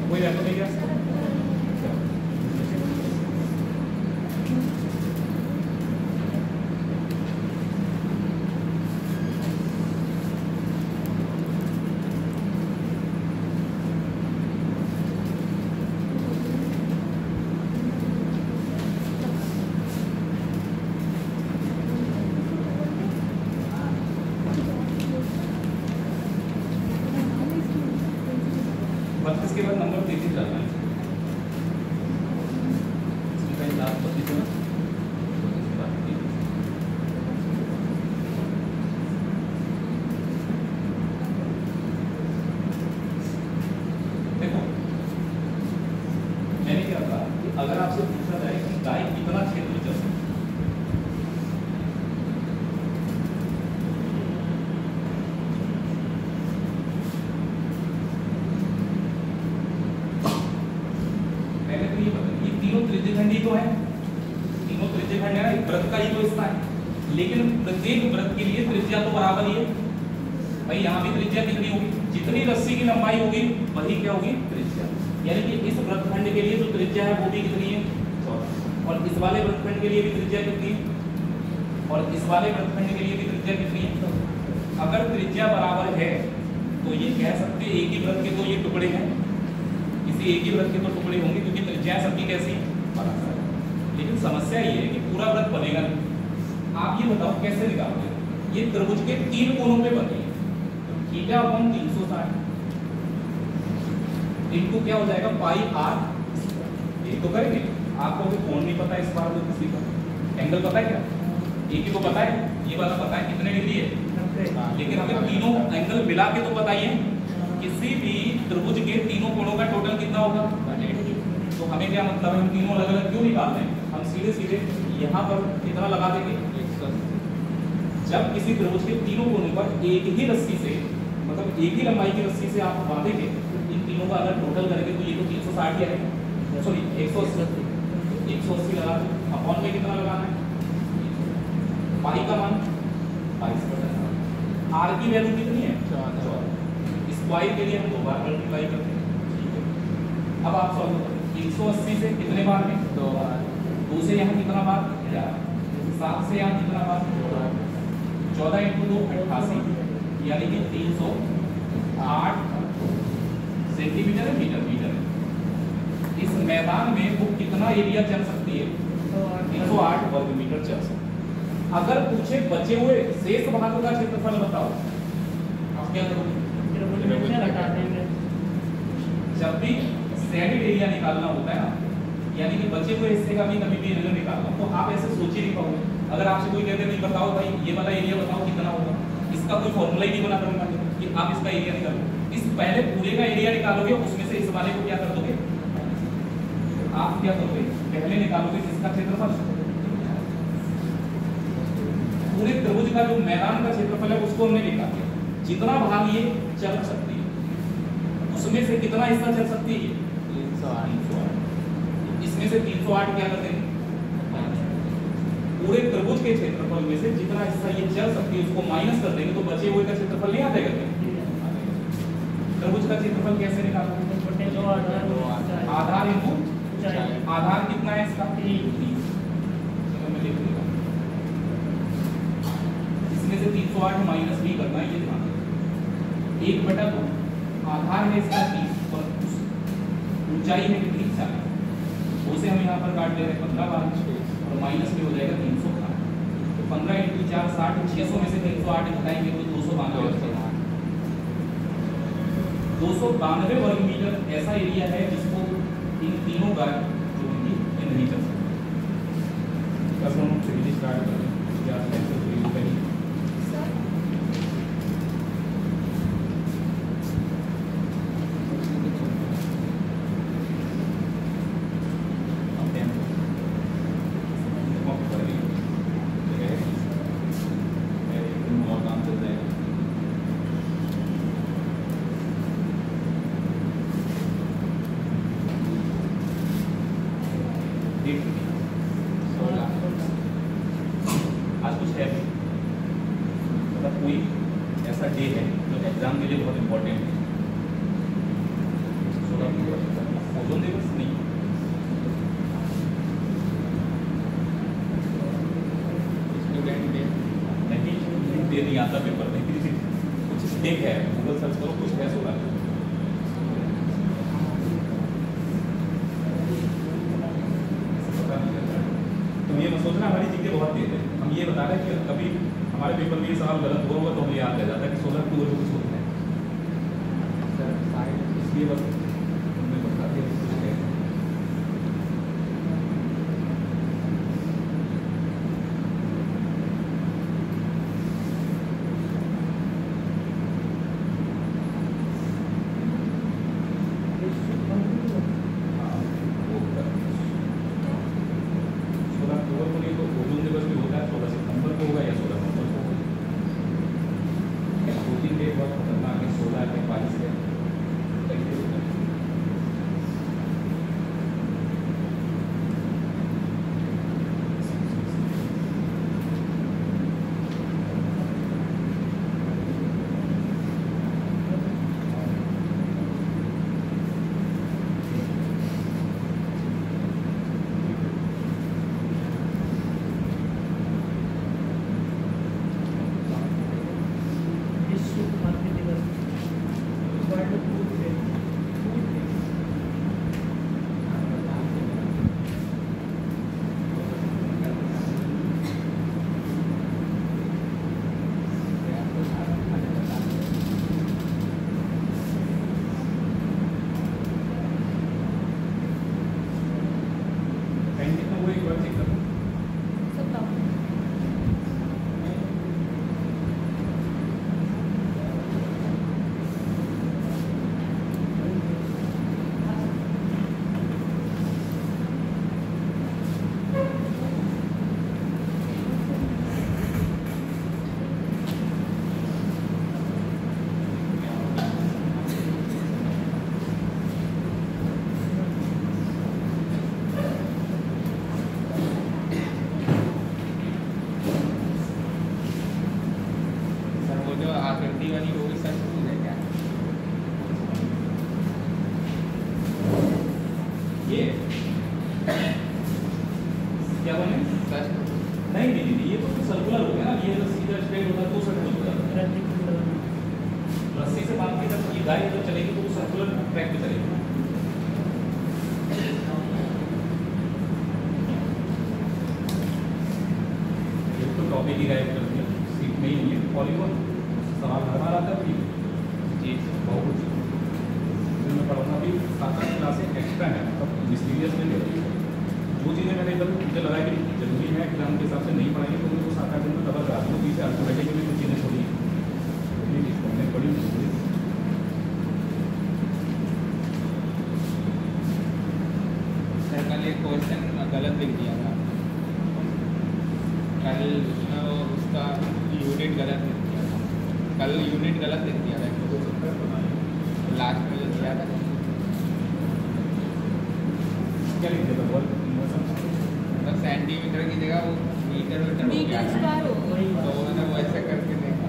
कोई नहीं गया 32 के बाद नंबर 33 जाना है। इसकी कहीं लास्ट 32 है ना? 32 के बाद 33। देखो मैंने क्या कहा कि अगर आपसे पूछा जाए कि गाय कितना क्षेत्र चल सकती है, पहले तो ये बताइए, ये तीनों त्रिज्यखंड ही तो है, तीनों त्रिज्यखंड है ना, एक वृत्त का ही तो हिस्सा है, लेकिन प्रत्येक वृत्त के लिए त्रिज्या तो बराबर ही है। भाई यहाँ भी त्रिज्या कितनी होगी, जितनी रस्सी की लंबाई होगी वही क्या होगी त्रिज्या, यानी कि इस वृत्तखंड के लिए जो त्रिज्या है वो भी कितनी है 14, और इस वाले वृत्तखंड के लिए भी त्रिज्या कितनी है, और इस वाले वृत्तखंड के लिए भी त्रिज्या कितनी है। अगर त्रिज्या बराबर है तो ये कह सकते हैं एक ही वृत्त के तो ये टुकड़े हैं, किसी एक ही वृत्त के तो टुकड़े होंगे क्योंकि त्रिज्या सबकी कैसी बराबर है। लेकिन समस्या ये है कि पूरा वृत्त बनेगा नहीं। आप ये बताओ कैसे निकालोगे, ये त्रिभुज के 3 कोनों पे बने, थीटा अपॉन 360 इनटू क्या हो जाएगा पाई आर, एक तो करेंगे। आपको अभी कोण नहीं पता इस बार तो किसी का, एंगल पता है क्या, एक ही को पता है, ये वाला पता है कितने डिग्री है, लेकिन हमें तीनों एंगल मिला के तो बताइए किसी भी त्रिभुज के तीनों कोणों का टोटल कितना होगा। तो हमें क्या मतलब है, हम तीनों अलग अलग क्यों निकाल रहे हैं, हम सीधे सीधे यहाँ पर कितना लगा देंगे। जब किसी त्रिभुज के तीनों कोनों पर एक ही रस्सी से, मतलब एक ही लंबाई की रस्सी से आप बांधेंगे, इन तीनों का अगर टोटल करेंगे तो ये तो 360 ही आएगा, सॉरी 180 लगा दो, अपॉन में कितना लगाना है पाई का मान 22/7। आर की वैल्यू कितनी है 14, स्क्वायर के लिए हम 2 बार मल्टीप्लाई करते हैं। अब आप सॉल्व करो 180 से कितने बार में 2 बार, 2 से यहाँ कितना बार 11, 7 से यहाँ कितना बार 14 इंटू 2 88, यानी कि 308 सेंटीमीटर है, मीटर है। इस मैदान में वो कितना एरिया चल सकती है 308 वर्ग मीटर चल सकती है। अगर पूछे बचे हुए शेष भागों का क्षेत्रफल बताओ, आप क्या करोगे, जब भी शेडेड एरिया निकालना होता है ना, यानी कि बचे हुए हिस्से का भी कभी भी एरिया निकालना, तो आप ऐसे सोच ही नहीं पाओगे। अगर आपसे कोई कहते नहीं बताओ भाई ये वाला एरिया बताओ कितना होगा, इसका कोई फॉर्मूला ही नहीं बना पाएंगे कि आप इसका एरिया निकालो, इस पहले पूरे का एरिया निकालोगे, उसमें से इस वाले को क्या कर दोगे, आप क्या करोगे पहले निकालोगे इसका क्षेत्रफल, पूरे त्रिभुज का जो मैदान का क्षेत्रफल है उसको हमने निकाल दिया, जितना भाग ये चल सकती है उसमें से कितना हिस्सा चल सकती है 308, इसमें से 308 क्या कर देंगे, पूरे त्रिभुज के क्षेत्रफल में से जितना हिस्सा ये चल सकती है उसको माइनस कर देंगे, तो बचे हुए का क्षेत्रफल नहीं आता है। त्रिभुज का क्षेत्रफल कैसे निकालोगे, आधार इनटू आधार कितना है इसका 3, इसमें से 308 माइनस भी करना है, ये ध्यान रखना। 1/2 आधार है इसका 30 और ऊंचाई है कितनी 40, उसे हम यहाँ पर काट ले रहे हैं 15 बार और माइनस में हो जाएगा 308, तो 15 इंटू 4 60, 600 में से 308 घटाएंगे तो 292 वर्ग मीटर ऐसा एरिया है जिसको इन तीनों का जो है ये नहीं चल सकता। बस हम फिर स्टार्ट करें आज कुछ है भी, मतलब कोई ऐसा डे है जो एग्जाम के लिए बहुत इम्पोर्टेंट है, 16 ओजोन दिवस नहीं, स्टूडेंट डे नहीं दे नहीं आता पेपर में, कुछ स्टेक है, गूगल सर्च करो कुछ है 16। तुम ये मत सोचना हमारी चीजें बहुत तेज है, हम ये बता रहे हैं कि कभी हमारे पेपर में ये सवाल गलत होगा तो हमें याद रह जाता है कि 16 अक्टूबर को कुछ होता है, इसलिए बस ये क्या बने? नहीं नहीं नहीं, ये तो फिर सर्कुलर हो गया ना, ये सीधा स्ट्रेट होता है तो सर्कुलर होता है। रस्सी से बांध के जब ये गाय इधर चलेगी तो वो सर्कुलर ट्रैक पे चलेगी। ये तो टॉपिक ही गायब कर दिया, सीट में ही नहीं है। पॉलीगॉन सवाल हर बार आता है जी बहुत कुछ मैं पढ़ाऊँगा। अभी 7-8 क्लासें एक्स्ट्रा है, मतलब मिस्टीरियस नहीं होती। जो चीज़ें मैंने इधर मुझे लगा कि जरूरी है एग्जाम के हिसाब से नहीं पढ़ाएंगे तो उनको 7-8 दिन में कवर करा दूँ। पीछे अल्फाबेटिक में कुछ चीज़ें थोड़ी हमने पढ़ी थोड़ी। कल एक क्वेश्चन गलत लिख दिया था, कल उसमें वो उसका यूनिट गलत लिख दिया था, कल यूनिट गलत लिख दिया था लास्ट में जो दिया था। क्या लिख देगा वर्क मतलब सेंटीमीटर की जगह वो मीटर मीटर हो गया था, तो मैंने वैसे करके देखा।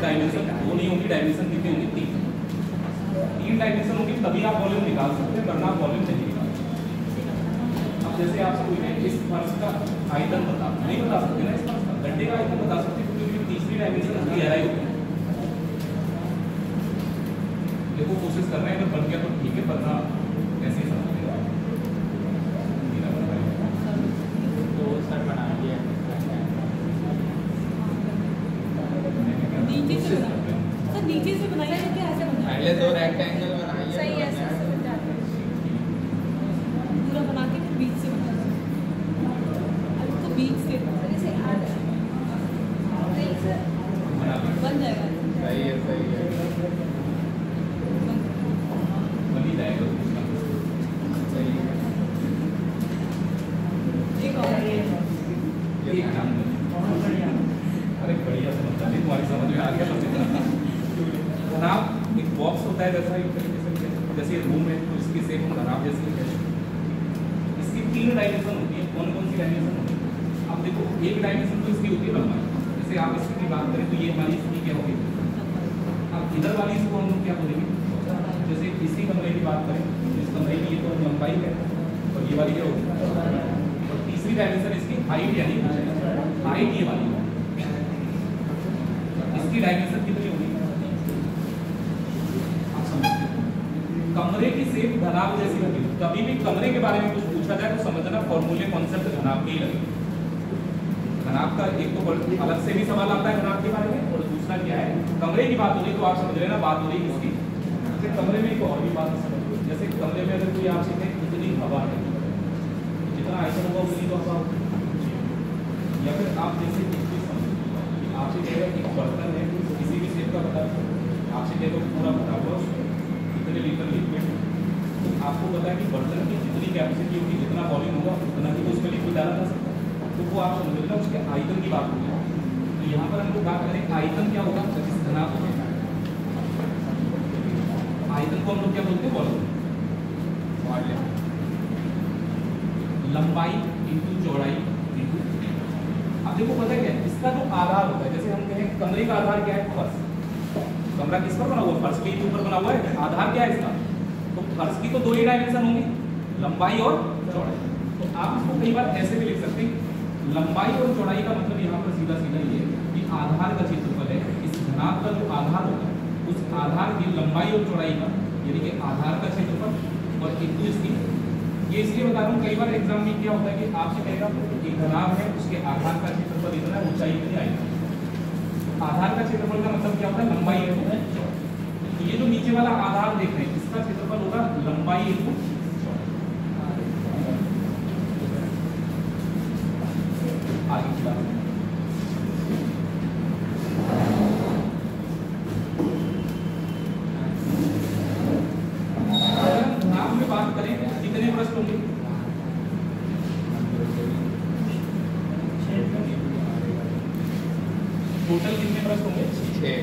डायमेंशन दो नहीं होंगी, डायमेंशन कितनी होंगी? तीन डायमेंशन होंगी, तभी आप वॉल्यूम निकाल सकते हैं, वरना वॉल्यूम नहीं निकाल सकते। अब जैसे आपसे पूछे इस फर्श का आयतन बता, नहीं बता सकते ना, इस फर्श का गड्ढे का आयतन बता सकते क्योंकि तीसरी डायमेंशन कोशिश कर रहे हैं, अगर बन गया तो ठीक है, वरना ऐसे ही समझ लेगा। तो सर बना दिया नीचे से बना सर, नीचे से बनाइए तो क्या ऐसे बना पहले तो रेक्टेंगल बनाइए। सही है, ऐसे ऐसे बन जाता है। पूरा बना के फिर बीच से बना अब तो बीच से ऐसे बन जाएगा। सही है, सही है। बन ही जाएगा। सही है। एक और एक काम करिए। अरे बढ़िया समझता है, तुम्हारी समझ में आ गया तो खराब एक बॉक्स होता है वैसा, एक तरीके से जैसे रूम है तो इसकी शेप खराब जैसी है। इसकी 3 डायमेंशन होती है। कौन कौन सी डायमेंशन होती है? अब देखो, एक डायमेंशन तो इसकी होती है लंबाई। जैसे आप इसकी बात करें तो ये हमारी इसकी क्या होगी? अब इधर वाली इसको हम लोग क्या बोलेंगे? जैसे इसी कमरे की बात करें, इस कमरे की ये तो लंबाई है और ये वाली क्या होगी? और तीसरी डायमेंशन इसकी हाइट, यानी हाइट ये वाली इसकी डायमेंशन कितनी होगी? आप समझते हो? कमरे की शेप घनाभ जैसी होगी। कभी भी कमरे के बारे में कुछ पूछा जाए तो समझना फॉर्मूले कॉन्सेप्ट घनाभ के ही लगे। घनाभ का एक तो अलग से भी सवाल आता है घनाभ के बारे में, और दूसरा क्या है, कमरे की बात हो रही तो आप समझ लेना बात हो रही इसकी। जैसे कमरे में एक और भी बात समझ लो, जैसे कमरे में अगर कोई आपसे कहे कितनी हवा है, जितना आयतन होगा उतनी तो हवा होगी। या फिर आप जैसे आपसे कहेगा एक बर्तन है, किसी भी शेप का बता, आपसे कहेगा पूरा भरा हुआ कितने लीटर लिक्विड, तो आपको पता है कि बर्तन की जितनी कैपेसिटी होगी, जितना वॉल्यूम होगा उतना ही उसमें लिक्विड डाला जा सकता है। तो वो आप समझ लेना उसके आयतन की बात होगी। तो यहाँ पर हम लोग बात करें आयतन क्या होगा? घनाभ होगा। आयतन को हम लोग क्या बोलते हैं? वॉल्यूम। लंबाई इंटू चौड़ाई इंटू, अब देखो पता है क्या, इसका जो आधार होता है, जैसे हम कहें कमरे का आधार क्या है? फर्श। कमरा किस पर बना हुआ? फर्श के ऊपर बना हुआ है। आधार क्या है इसका? तो फर्श की तो 2 ही डायमेंशन होंगी, लंबाई और चौड़ाई। तो आप इसको कई बार ऐसे भी लिख सकते हैं, लंबाई और चौड़ाई का मतलब यहाँ पर सीधा सीधा ये है कि आधार का क्षेत्रफल है, इस घनाभ का जो आधार होगा उस आधार की लंबाई और चौड़ाई का, यानी कि आधार का क्षेत्रफल और इंटू इसकी। ये इसलिए बता रहा हूँ, कई बार एग्जाम में क्या होता है कि आपसे कहेगा कि घनाभ है, उसके आधार का क्षेत्रफल इतना है, ऊंचाई इतनी आएगी। आधार का क्षेत्रफल का मतलब क्या होता है? लंबाई है। तो ये जो नीचे वाला आधार देख रहे हैं, इसका क्षेत्रफल होगा लंबाई इंटू आगे की बात। अगर नाम में बात करें कितने प्रश्न होंगे? टोटल कितने प्रश्न होंगे? 6।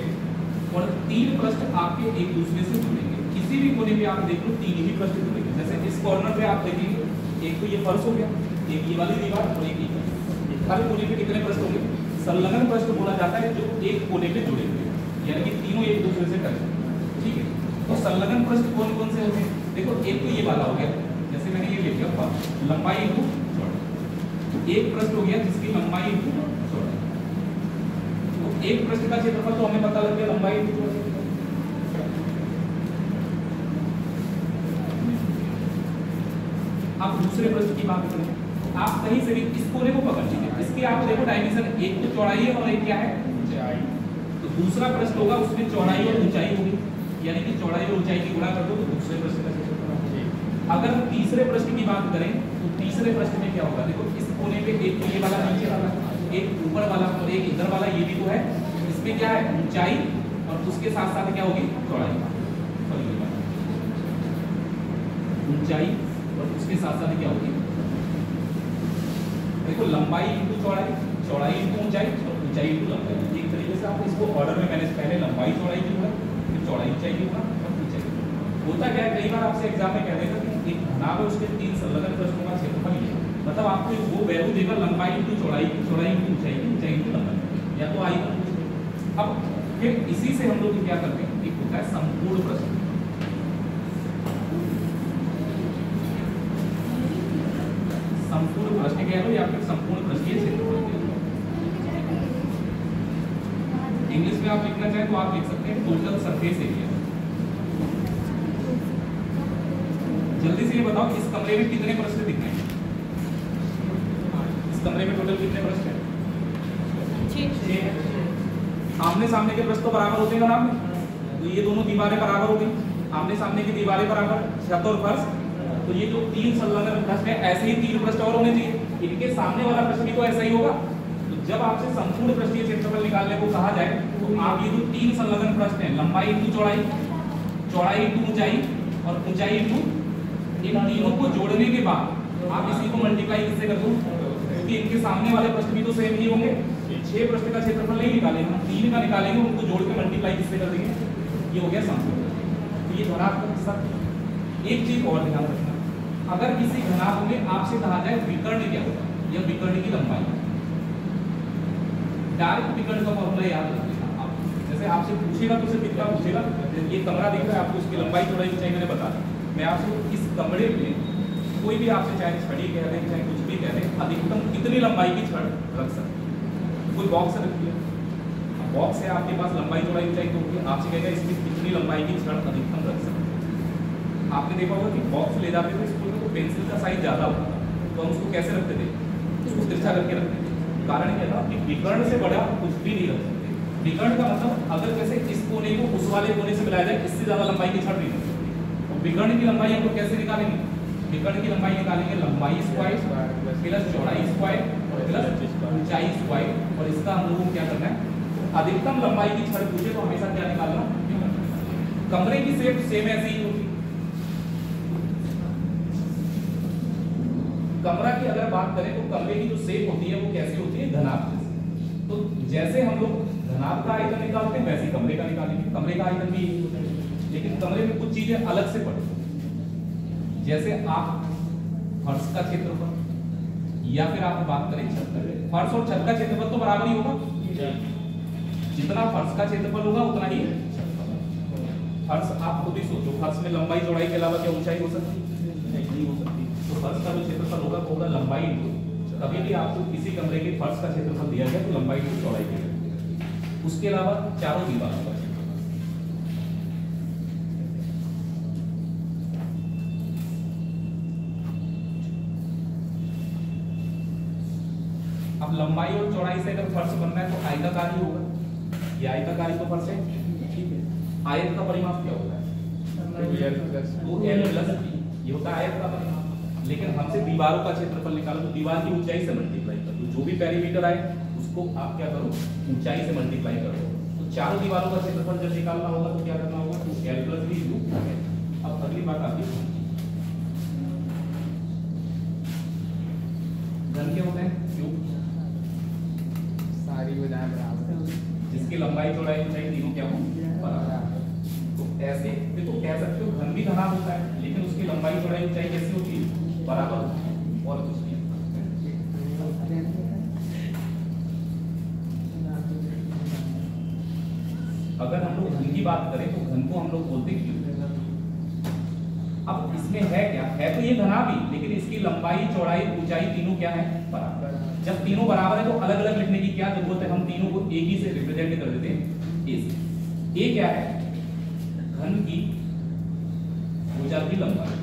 और 3 प्रश्न आपके एक दूसरे से जुड़ेंगे। किसी भी कोने पे आप देख लो 3 ही प्रश्न जुड़ेंगे। जैसे इस कॉर्नर पे आप देखेंगे, एक तो ये फर्श हो गया, एक ये वाली दीवार और एक ये। हर कोने पे कितने प्रश्न होंगे? संलग्न प्रश्न बोला जाता है जो एक कोने पे जुड़े हुए हैं, यानी कि तीनों एक दूसरे से टच है। ठीक है, तो संलग्न प्रश्न कौन कौन से होते हैं? देखो, एक तो ये वाला हो गया, जैसे मैंने ये लिख दिया लंबाई इंटू चौड़ाई। एक प्रश्न हो गया जिसकी लंबाई इंटू चौड़ाई। तो एक प्रश्न का क्षेत्रफल तो हमें पता लग गया, लंबाई इंटू चौड़ाई। अब दूसरे प्रश्न की बात करें, आप कहीं से भी इस कोने को पकड़ लीजिए, इसकी आप देखो डायमेंशन, एक तो चौड़ाई है और एक क्या है? ऊंचाई। तो दूसरा प्रश्न होगा उसमें चौड़ाई और ऊंचाई होगी, यानी कि चौड़ाई और ऊंचाई की गुणा कर दो तो दूसरे प्रश्न का क्षेत्रफल। अगर तीसरे प्रश्न की बात करें तो तीसरे प्रश्न में क्या होगा? देखो, इस कोने पे एक ये वाला, नीचे वाला, एक ऊपर वाला और एक इधर वाला, ये भी तो है। इसमें क्या है? ऊंचाई और उसके साथ साथ क्या होगी? चौड़ाई। ऊंचाई और उसके साथ साथ क्या होगी? देखो, लंबाई इंटू चौड़ाई, चौड़ाई इंटू ऊंचाई और ऊंचाई इंटू लंबाई। एक तरीके से आप इसको ऑर्डर में मैंने पहले लंबाई चौड़ाई की हुआ, फिर चौड़ाई ऊंचाई की हुआ और ऊंचाई। होता क्या है, कई बार आपसे एग्जाम में कह देगा कि एक घनाभ है, उसके 3 संलग्न प्रश्नों का क्षेत्रफल ये है, मतलब आपको वो वैल्यू देगा लंबाई इंटू चौड़ाई, चौड़ाई इंटू ऊंचाई, ऊंचाई इंटू लंबाई, या तो आयतन। अब फिर इसी से हम लोग क्या करते हैं, एक होता है संपूर्ण प्रश्न। संपूर्ण प्रश्न कह लो या फिर संपूर्ण प्रश्नीय क्षेत्रफल कह लो। इंग्लिश में आप लिखना चाहें तो आप लिख सकते हैं टोटल सरफेस एरिया। जल्दी से ये बताओ इस कमरे में कितने प्रश्न दिख रहे हैं? इस कमरे में टोटल कितने प्रश्न हैं? आमने सामने के प्रश्न तो बराबर होते हैं ना आपने, तो ये दोनों दीवारें बराबर हो गई, आमने सामने की दीवारें बराबर, छत और फर्श, तो ये जो 3 संलग्न प्रश्न है ऐसे ही 3 प्रश्न और होने चाहिए, इनके सामने वाला प्रश्न भी तो ऐसा ही होगा। तो जब आपसे संपूर्ण पृष्ठीय क्षेत्रफल निकालने को कहा जाए तो आप ये जो 3 संलग्न प्रश्न है, लंबाई इंटू चौड़ाई, चौड़ाई इंटू ऊंचाई और ऊंचाई इंटू, इन तीनों को जोड़ने के बाद आप इसी को मल्टीप्लाई किससे कर दो, क्योंकि इनके सामने वाले प्रश्न भी तो सेम ही होंगे। 6 प्रश्न का क्षेत्रफल नहीं निकालेंगे, हम 3 का निकालेंगे, उनको जोड़ के मल्टीप्लाई किससे कर देंगे, ये हो गया संपूर्ण। तो ये धनात्मक सत्य। एक चीज और ध्यान रखना, अगर किसी घनाभ में आपसे कहा जाए विकर्ण क्या होगा या विकर्ण की लंबाई, डायरेक्ट विकर्ण का फॉर्मूला याद रखना आप, जैसे आपसे पूछेगा तो सिर्फ इतना पूछेगा, ये कमरा दिख रहा है आपको, उसकी लंबाई चौड़ाई ऊंचाई मैंने बता दी, मैं आपसे इस कमरे में कोई भी आपसे चाहे छड़ी कह दें चाहे कुछ भी कह दें, अधिकतम कितनी लंबाई की छड़ रख सकते, कोई बॉक्स रख दिया, बॉक्स है आपके पास, लंबाई चौड़ाई ऊंचाई तो होगी, आपसे कहेगा इसमें कितनी लंबाई की छड़ अधिकतम रख सकते। आपने देखा होगा कि बॉक्स ले जाते थे स्कूल में तो पेंसिल का साइज ज़्यादा होता था, तो हम उसको कैसे रखते थे, उसको तिरछा करके रखते थे। कारण क्या था कि विकर्ण से बड़ा कुछ भी नहीं रख सकते। विकर्ण का मतलब अगर जैसे इस कोने को उस वाले कोने से मिलाया जाए, इससे ज़्यादा लंबाई की छड़ नहीं रख सकते। तो विकर्ण की लंबाई हम लोग कैसे निकालेंगे, विकर्ण की लंबाई निकालेंगे लंबाई स्क्वायर प्लस चौड़ाई स्क्वायर प्लस ऊंचाई स्क्वायर, और इसका हम लोगों को क्या करना है, अधिकतम लंबाई की छड़ पूछे तो हमेशा क्या निकालना, कमरे की शेप सेम ऐसी ही होती। कमरा की अगर बात करें तो कमरे की जो शेप होती है वो कैसी होती है, घनाभ जैसी। तो जैसे हम लोग घनाभ का आयतन निकालते हैं वैसे कमरे का निकालेंगे, कमरे का आयतन भी यही होता है, लेकिन कमरे में कुछ चीजें अलग से पड़ती हैं। जैसे आप फर्श का क्षेत्रफल या फिर आप बात करें छत का, फर्श और छत का क्षेत्रफल तो बराबर ही होगा, जितना फर्श का क्षेत्रफल होगा उतना ही फर्श। आप खुद ही सोचो, फर्श में लंबाई चौड़ाई के अलावा क्या ऊंचाई हो सकती है, नहीं हो सकती। तो फर्श का जो क्षेत्रफल होगा वो होगा लंबाई इंटू, कभी भी आपको किसी कमरे के फर्श का क्षेत्रफल दिया गया तो लंबाई इंटू चौड़ाई की, उसके अलावा चारों दीवारों का क्षेत्रफल। अब लंबाई और चौड़ाई से अगर फर्श बनना है तो आयताकार ही होगा, ये आयताकार ही तो फर्श है, ठीक है। आयत का परिमाप क्या होता है, 2l प्लस b, ये होता है आयत का परिमाप। लेकिन हमसे दीवारों का क्षेत्रफल निकालो तो दीवार की ऊंचाई से मल्टीप्लाई करो, जो भी पेरीमीटर आए उसको आप क्या करो, ऊंचाई से मल्टीप्लाई करो। तो चारों दीवारों का क्षेत्रफल जब निकालना होगा तो क्या करना होगा, 2l प्लस b इंटू। अब अगली बात आती है घन के होते हैं क्यूब, सारी वजह बराबर, जिसकी लंबाई चौड़ाई ऊंचाई तीनों क्या हो बराबर। तो ऐसे देखो कह सकते हो घन भी घनाभ होता है, लेकिन उसकी लंबाई चौड़ाई ऊंचाई कैसी होती है, बराबर होती है, और कुछ नहीं। अगर हम लोग घन की बात करें तो घन को हम लोग बोलते हैं क्यूब। अब इसमें है क्या, है तो ये घनाभ ही, लेकिन इसकी लंबाई चौड़ाई ऊंचाई तीनों क्या है बराबर। जब तीनों बराबर है तो अलग अलग लिखने की क्या जरूरत है, हम तीनों को एक ही से रिप्रेजेंट कर देते हैं, ए से। ए क्या है, घन की भुजा की लंबाई।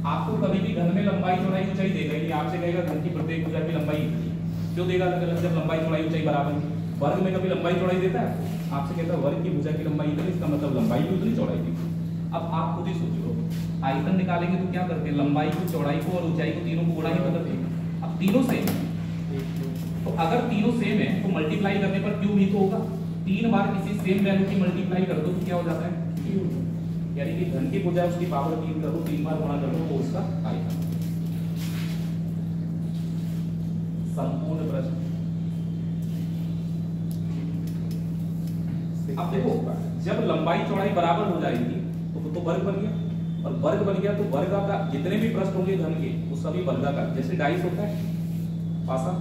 आपको कभी भी घन में लंबाई चौड़ाई ऊंचाई देगा ही नहीं, आपसे कहेगा घन की प्रत्येक भुजा की लंबाई इतनी, क्यों देगा अलग अलग जब लंबाई चौड़ाई ऊंचाई बराबर है। वर्ग में कभी लंबाई चौड़ाई देता है, आपसे कहता है वर्ग की भुजा की लंबाई इतनी, इसका मतलब लंबाई भी उतनी चौड़ाई भी। अब आप खुद ही सोचो, आयतन निकालेंगे तो क्या करते हैं, लंबाई को चौड़ाई को और ऊंचाई को तीनों को गुणा ही करते हैं। अब तीनों सेम है, तो अगर तीनों सेम है तो मल्टीप्लाई करने पर क्यूब ही तो होगा। 3 बार किसी सेम वैल्यू की मल्टीप्लाई कर दो तो क्या हो जाता है क्यूब, यानी कि घन की भुजा उसकी पावर 3 करो, 3 बार गुणा कर दो तो उसका आयतन। संपूर्ण प्रश्न। अब देखो जब लंबाई चौड़ाई बराबर हो जाएगी तो वर्ग बन गया, और वर्ग बन गया तो वर्गाकार जितने भी प्रश्न होंगे घन के वो सभी वर्गाकार, जैसे डाइस होता है पासा,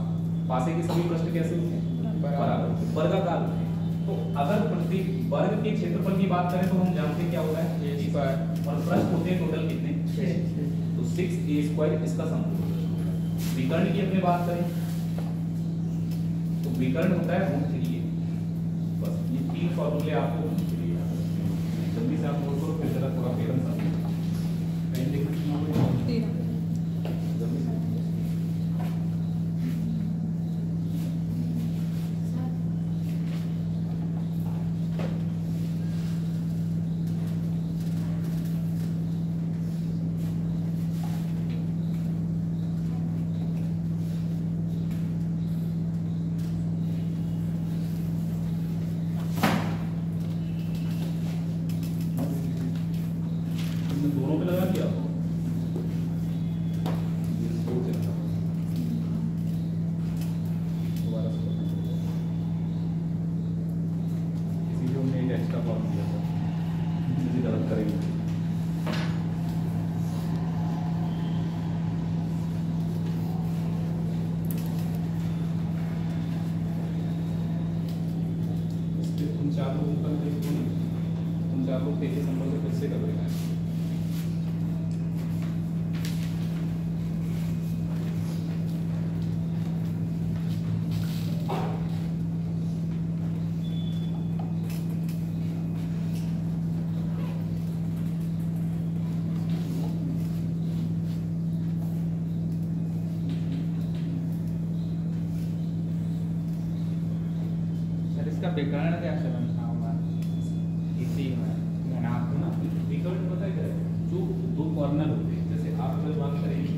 पासे के सभी प्रश्न कैसे होते हैं बराबर, वर्गाकार होते हैं। तो अगर प्रत्येक वर्ग के क्षेत्रफल की बात करें तो हम जानते हैं क्या होता है a स्क्वायर, और प्रश्न होते हैं टोटल कितने 6, तो 6a स्क्वायर इसका समतुल्य। विकर्ण की अपने बात करें तो विकर्ण होता है √3a। बस ये 3 फॉर्मूले आपको जल्दी से आप नोट करो, फिर जरा थोड़ा पेरेंट्स दोनों पे लगा दिया दोबारा से इसीलिए हमने एक एक्स्ट्रा फॉर्म दिया था, इसी गलत करेंगे। तुम चार लोगों का देखो ना, तुम चार लोग तेजी संपर्क से फिर से कर देना है। इसका विकर्ण कैसे बनता होगा इसी में आपको ना विकर्ण पता है क्या है? जो दो कॉर्नर होते हैं, जैसे आप अगर बात करेंगे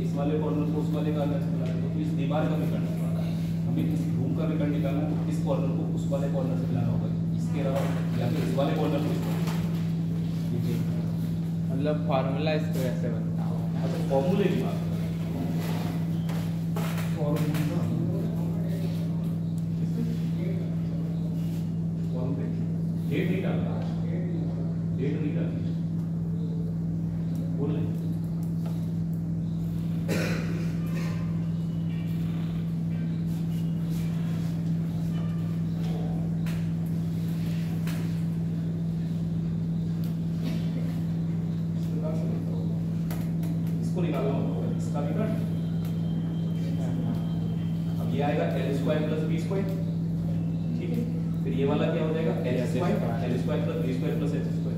इस वाले कॉर्नर को उस वाले कॉर्नर से मिलाना तो इस दीवार का विकर्ण निकालना है, हमें इस रूम का विकर्ण निकालना है तो इस कॉर्नर को उस वाले कॉर्नर से मिलाना होगा, इसके अलावा या फिर इस वाले कॉर्नर को मतलब फार्मूला इसको ऐसे बनता होगा। अच्छा फॉर्मूले की बात डेट नहीं डालना, डेट नहीं डालनी, बोल रहे इसको निकालना होगा, इसका विकर्ण अब ये आएगा L square plus B square, ठीक है। फिर ये वाला क्या हो जाएगा L square plus B square plus H square.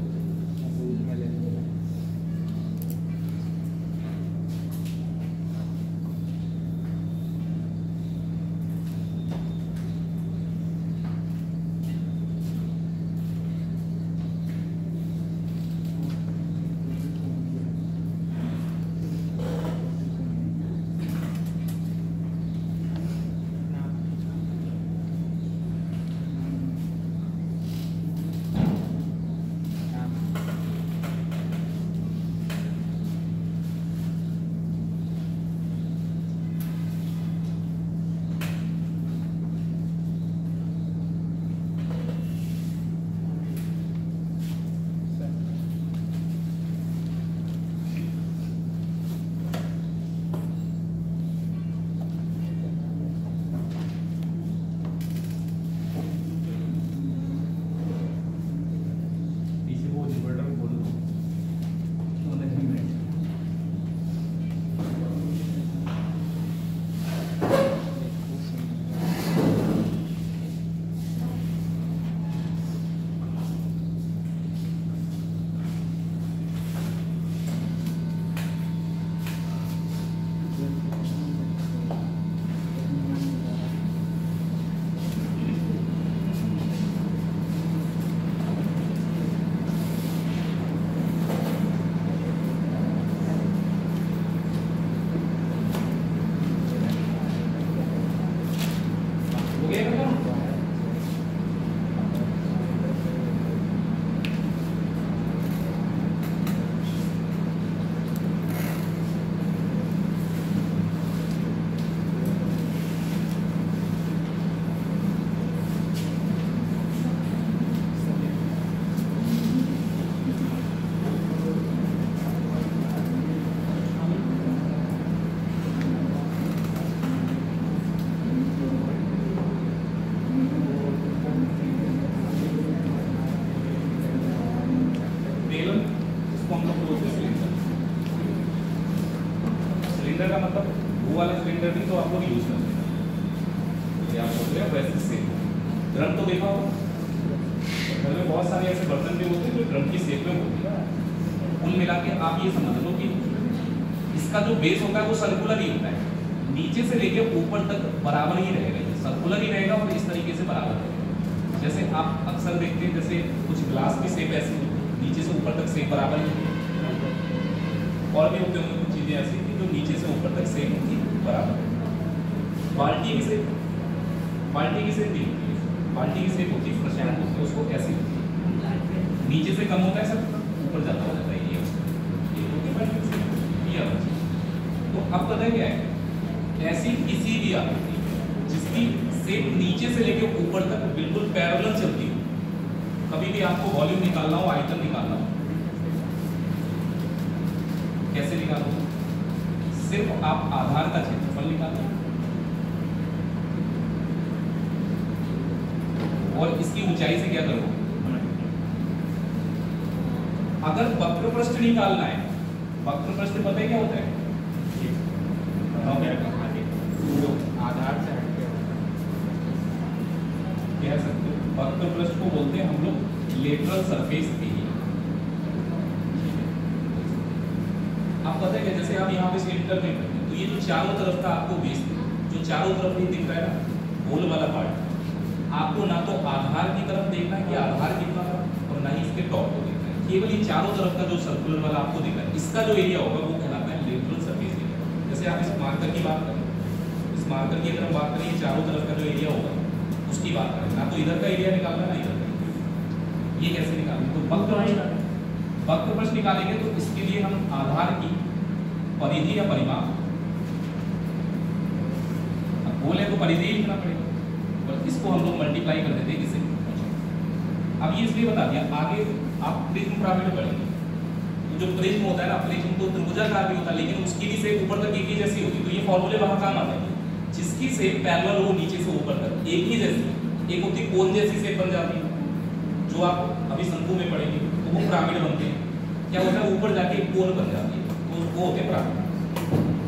Cylinder का मतलब वो वाला सिलेंडर भी तो आप लोग यूज करते हैं, ये आप सोच रहे हो वैसे से ड्रम तो देखा होगा, घर में बहुत सारे ऐसे बर्तन भी होते हैं जो ड्रम की शेप में होते हैं, कुल मिला के आप ये समझ लो कि इसका जो बेस होता है वो सर्कुलर ही होता है, नीचे से लेके ऊपर तक बराबर ही रहेगा, ये सर्कुलर ही रहेगा और इस तरीके से बराबर रहेगा। जैसे आप अक्सर देखते हैं जैसे कुछ ग्लास की शेप ऐसी नीचे से ऊपर तक शेप बराबर ही होती है, और भी होते होंगे कुछ चीज़ें ऐसी थी जो नीचे से ऊपर तक शेप होती है बराबर। बाल्टी की शेप भी होती है, बाल्टी की शेप होती है प्रशांत होती है, उसको कैसे होती है, नीचे से कम होता है सब ऊपर जाता हो जाता है, ये होती है बाल्टी की शेप, ये अलग चीज़। तो अब पता है क्या है, ऐसी किसी भी आकृति जिसकी शेप नीचे से लेके ऊपर तक बिल्कुल पैरेलल चलती हो, कभी भी आपको वॉल्यूम निकालना हो, आयतन निकालना हो, कैसे निकालो? सिर्फ आप आधार का क्षेत्रफल निकालो और इसकी ऊंचाई से क्या करो, अगर वक्र पृष्ठ निकालना है, वक्र पृष्ठ पता है क्या होता है? आधार से हटके कह सकते हो वक्र पृष्ठ को बोलते हैं हम लोग लेटरल सरफेस एरिया। आप पता है क्या, जैसे आप यहाँ पे सेंटर में करते हैं तो ये जो चारों तरफ का आपको बेस जो चारों तरफ नहीं दिख रहा है ना, होल वाला पार्ट, आपको ना तो आधार की तरफ देखना है कि आधार कितना है और ना ही इसके टॉप को देखना है, केवल ये चारों तरफ का जो सर्कुलर वाला आपको दिख रहा है, इसका जो एरिया होगा वो कहलाता है लेटरल सरफेस एरिया। जैसे आप इस मार्कर की बात करें, इस मार्कर की अगर हम बात करें, चारों तरफ का जो एरिया होगा उसकी बात करें, ना तो इधर का एरिया निकालना ना इधर का। ये कैसे निकालेंगे? तो वक्र पृष्ठ निकालेंगे तो इसके लिए हम आधार की परिधि या परिमाप, अब गोल है तो परिधि लिखना पड़ेगा, और इसको हम लोग मल्टीप्लाई कर देते हैं किसी। अब ये इसलिए बता दिया, आगे आप प्रिज्म पिरामिड पढ़ेंगे, तो जो प्रिज्म होता है ना, प्रिज्म तो त्रिभुजाकार भी होता है लेकिन उसकी भी शेप ऊपर तक एक ही जैसी होती है, तो ये फॉर्मूले वहां काम आते हैं, जिसकी शेप पैरेलल हो नीचे से ऊपर तक एक ही जैसी, एक होती कोन जैसी शेप बन जाती है, जो आप अभी शंकु में पढ़ेंगे तो वो पिरामिड बनते हैं, क्या होता है ऊपर जाके कोन बन जाती है, तो वो होते हैं पिरामिड।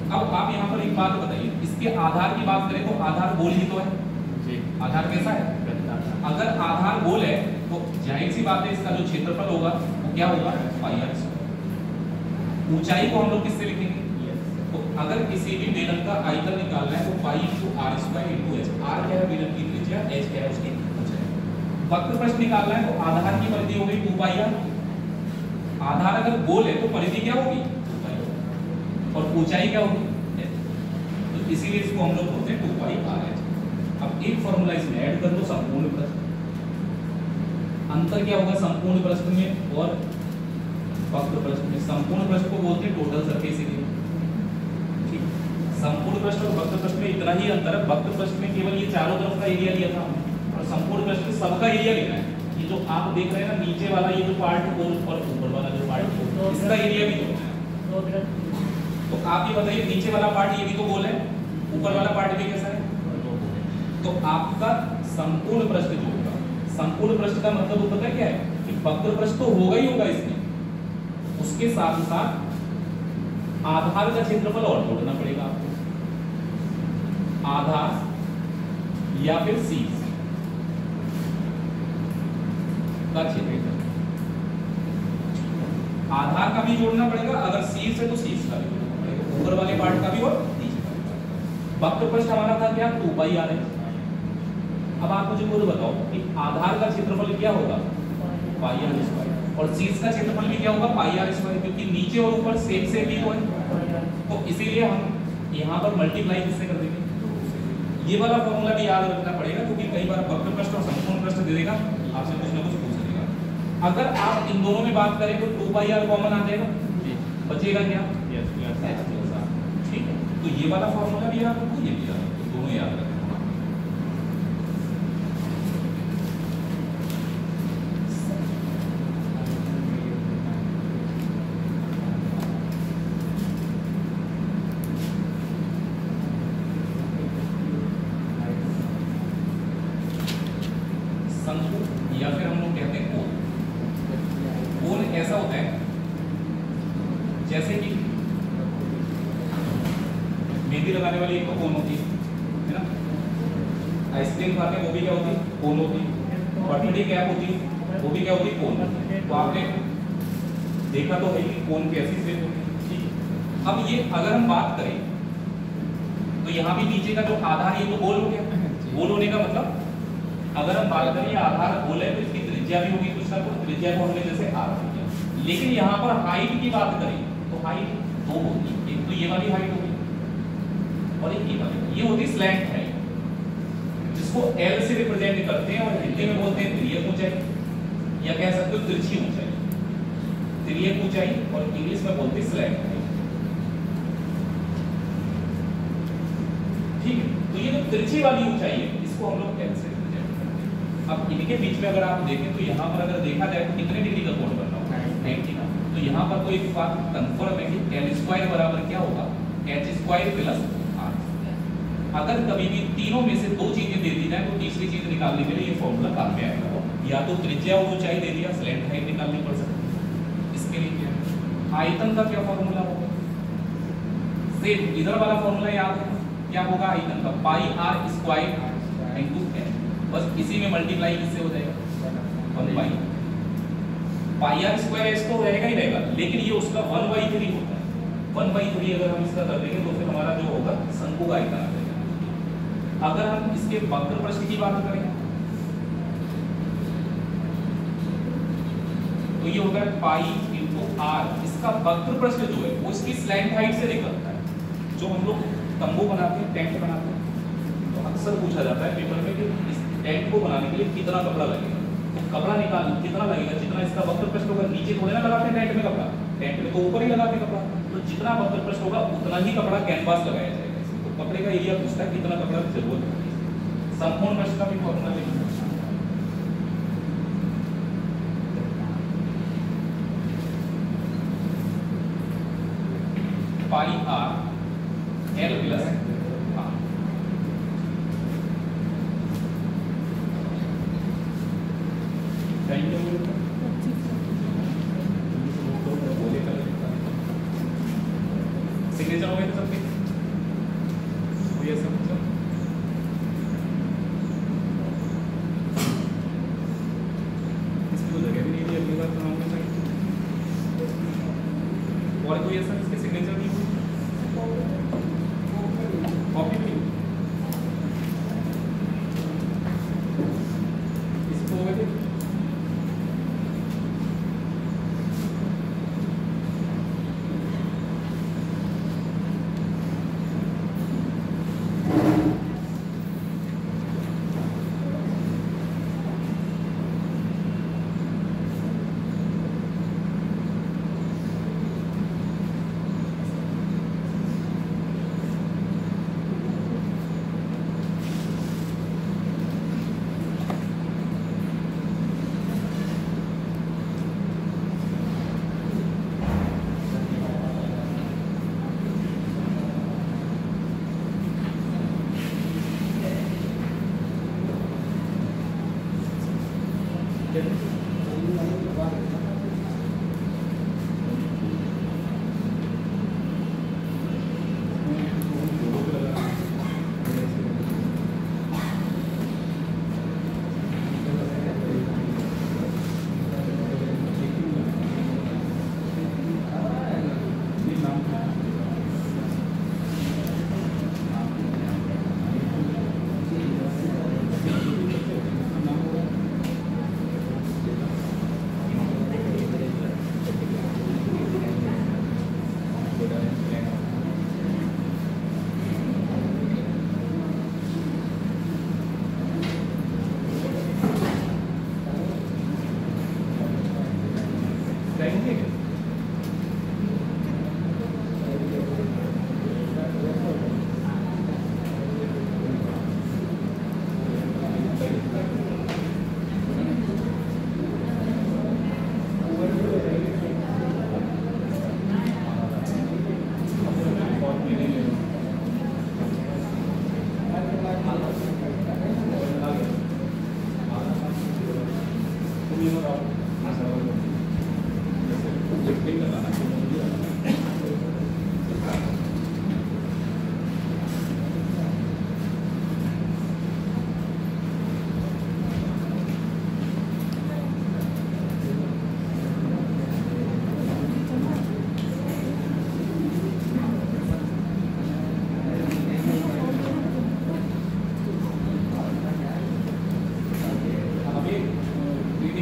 अब आप यहाँ पर एक बात बताइए, इसके आधार की बात करें तो आधार गोल ही तो है, आधार कैसा है? अगर आधार गोल है तो जाहिर सी बात है इसका जो क्षेत्रफल होगा वो क्या होगा? पाई आर स्क्वायर। ऊंचाई को हम लोग किससे लिखेंगे? तो अगर किसी भी बेलन का आयतन निकालना है तो pi into R square into H. R क्या है बेलन की त्रिज्या, एच क्या है उसकी ऊंचाई। वक्र पृष्ठ निकालना है तो आधार की परिधि हो गई 2 पाई आर। आधार अगर गोल है तो परिधि क्या होगी? 2 पाई आर, और ऊंचाई क्या होगी? तो इसीलिए इसको हम लोग बोलते हैं 2 पाई आर एच। अब एक फॉर्मूला इसमें ऐड कर दो, संपूर्ण पृष्ठ। अंतर क्या होगा संपूर्ण पृष्ठ में और वक्र पृष्ठ में? संपूर्ण पृष्ठ को बोलते हैं टोटल सरफेस एरिया, ठीक। संपूर्ण पृष्ठ और वक्र पृष्ठ में इतना ही अंतर है, वक्र पृष्ठ में केवल ये चारों तरफ का एरिया लिया था और संपूर्ण पृष्ठ में सबका एरिया लिखा है। ये जो आप देख रहे हैं ना नीचे वाला ये जो पार्ट गोल और ऊपर वाला जो पार्ट गोल, इसका एरिया भी गोल है। तो आप ये बताइए नीचे वाला पार्ट ये भी तो गोल है, ऊपर वाला पार्ट भी कैसा है? तो आपका संपूर्ण पृष्ठ जो होगा, संपूर्ण पृष्ठ का मतलब पता है क्या है कि वक्र पृष्ठ तो होगा ही होगा इसमें, उसके साथ साथ आधार का क्षेत्रफल और जोड़ना पड़ेगा आपको, आधार या फिर शीर्ष का क्षेत्रफल। आधार का भी जोड़ना पड़ेगा, अगर शीर्ष है तो शीर्ष का भी जोड़ना पड़ेगा, ऊपर वाले पार्ट का भी और नीचे का भी। वक्र पृष्ठ हमारा था क्या? 2 पाई आर एच। अब आप मुझे खुद बताओ कि आधार का क्षेत्रफल क्या होगा? पाई आर स्क्वायर, और शीर्ष का क्षेत्रफल भी क्या होगा? पाई आर स्क्वायर, क्योंकि नीचे और ऊपर सेम सेम ही तो है। तो इसीलिए हम यहाँ पर मल्टीप्लाई किससे कर देंगे? ये वाला फॉर्मूला भी याद रखना पड़ेगा, क्योंकि कई बार वक्र पृष्ठ और संपूर्ण पृष्ठ दे देगा, आपसे कुछ ना कुछ पूछ लेगा। अगर आप इन दोनों में बात करें तो 2 पाई आर कॉमन आ जाएगा, बचेगा क्या? ठीक है, तो ये वाला फॉर्मूला भी याद रखो, ये भी याद रखो, दोनों याद रखो। या फिर हम लोग कहते हैं कोण। कोण ऐसा होता है जैसे कि मेहंदी लगाने वाली एक तो कोण होती है ना, आइसक्रीम खाते हैं वो भी क्या होती है? कोण होती है। बर्थडे कैप होती है वो भी क्या होती है? कोण। तो आपने देखा तो है कि कोन कैसी शेप होती है, ठीक है। अब ये अगर हम बात करें तो यहाँ भी नीचे का जो आधार ये तो गोल हो गया। गोल होने का मतलब अगर हम बात करें ये आधार गोल है तो इसकी त्रिज्या भी होगी कुछ ना कुछ, त्रिज्या को हमने जैसे आर किया। लेकिन यहाँ पर हाइट की बात करें तो हाइट दो होगी, एक तो ये वाली हाइट होगी और एक ये वाली, ये होती स्लैंट हाइट जिसको एल से रिप्रेजेंट करते हैं और हिंदी में बोलते हैं तिर्यक ऊंचाई या कह सकते हो तिरछी ऊंचाई, तिर्यक ऊंचाई, और इंग्लिश में बोलते हैं स्लैंट हाइट, ठीक है। तो ये जो तिरछी वाली ऊंचाई है इसको हम लोग एल से रिप्रेजेंट करते हैं। अब इनके बीच में अगर आप देखें तो यहाँ पर अगर देखा जाए तो कितने डिग्री का कोण बनना होगा, 90 का। तो यहाँ पर तो एक बात कंफर्म है कि एल स्क्वायर बराबर क्या होगा, एच स्क्वायर प्लस आर। अगर कभी भी तीनों में से दो चीजें दे दी जाए तो तीसरी चीज निकालने के लिए ये फॉर्मूला काम में आएगा। या तो त्रिज्या और ऊंचाई दे दिया, स्लैंट हाइट निकालनी पड़ सकती है। इसके लिए क्या आयतन का क्या फॉर्मूला होगा, सेम इधर वाला फॉर्मूला याद है, क्या होगा आयतन का, पाई आर स्क्वायर इनटू एल, बस इसी में मल्टीप्लाई किससे हो जाएगा 1 पाई आर स्क्वायर एच तो रहेगा ही रहेगा, लेकिन ये उसका 1/3 होता है। 1/3 अगर हम इसका कर देंगे तो फिर हमारा जो होगा शंकु का आयतन आ जाएगा। अगर हम इसके वक्र पृष्ठ की बात करें तो ये होगा पाई इंटू आर, इसका वक्र पृष्ठ जो है वो इसकी स्लैंट हाइट से निकलता है। जो हम लोग तंबू बनाते हैं, टेंट बनाते हैं, तो अक्सर पूछा जाता है पेपर में कि इस टेंट को बनाने के लिए कितना कपड़ा लगेगा, तो कपड़ा निकाल कितना लगेगा, जितना इसका वक्र पृष्ठ होगा। नीचे थोड़े ना लगाते टेंट में कपड़ा, टेंट में तो ऊपर ही लगाते कपड़ा, तो जितना वक्र पृष्ठ होगा उतना ही कपड़ा कैनवास लगाया जाएगा। तो कपड़े का एरिया पूछता है कितना कपड़ा की जरूरत है। संपूर्ण पृष्ठ का भी फॉर्मूला लिखना pi r l plus r. Signature हो गए थे सबके, कोई ऐसा पूछा इसकी तो जगह भी नहीं थी, अगली बार तो हम लोग और कोई ऐसा इसके सिग्नेचर नहीं हुई, कॉपी भी इसको हो गए थे।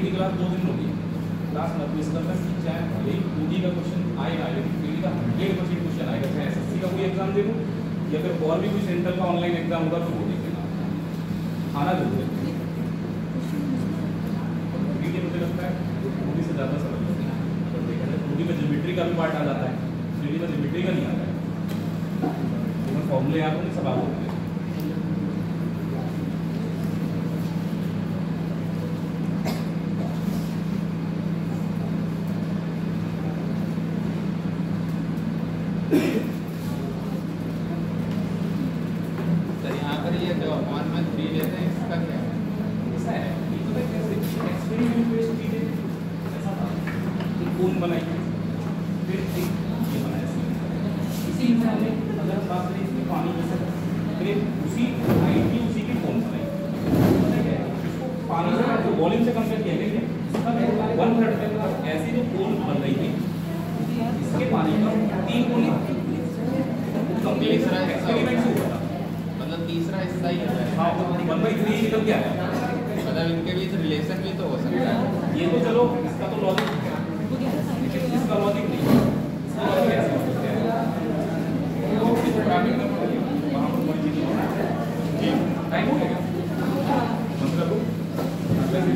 पूरी क्लास 2 दिन होगी, क्लास मत मिस करना। चाहे यही 2D का क्वेश्चन आएगा, लेकिन 3D का 100% क्वेश्चन आएगा, चाहे SSC का कोई एग्जाम दे दो या फिर और भी कोई सेंटर का ऑनलाइन एग्जाम होगा तो वो देख लेना, आना जरूर है। वीडियो मुझे लगता है 2D से ज़्यादा समझ होती है, तो देखा जाए 2D में ज्योमेट्री का भी पार्ट आ जाता है, 3D में ज्योमेट्री का नहीं आता है, लेकिन फॉर्मूले याद होंगे, सब आप होंगे। सर यहाँ पर ये जो 1/3 लेते हैं इसका क्या है? ऐसा है ये तो कैसे एक्सपेरिमेंट बेस्ड चीजें ऐसा था, एक कोन बनाई, फिर एक ये बनाया, इसी इंसान ने अगर हम बात करें इसमें पानी में से, फिर उसी हाइट की उसी की कोन बनाई, पता क्या है इसको पानी से जो वॉल्यूम से कंपेयर किया गया है, इसका 1/3 में ऐसी जो कोन बन रही थी इसके पानी का 3 गुना तीसरा हिस्सा एक्सपेरिमेंट से हुआ था। मतलब तीसरा हिस्सा ही है। हाँ 1/3 निकल के आया, मतलब इनके बीच रिलेशन भी तो हो सकता है। ये तो चलो इसका तो लॉजिक है, लेकिन इसका लॉजिक नहीं है, इसका लॉजिक ऐसे हो सकता है तो इसको ट्रैफिक में पड़ेगी, वहाँ पर कोई चीज़ होना है। टाइम हो गया, मतलब अगले से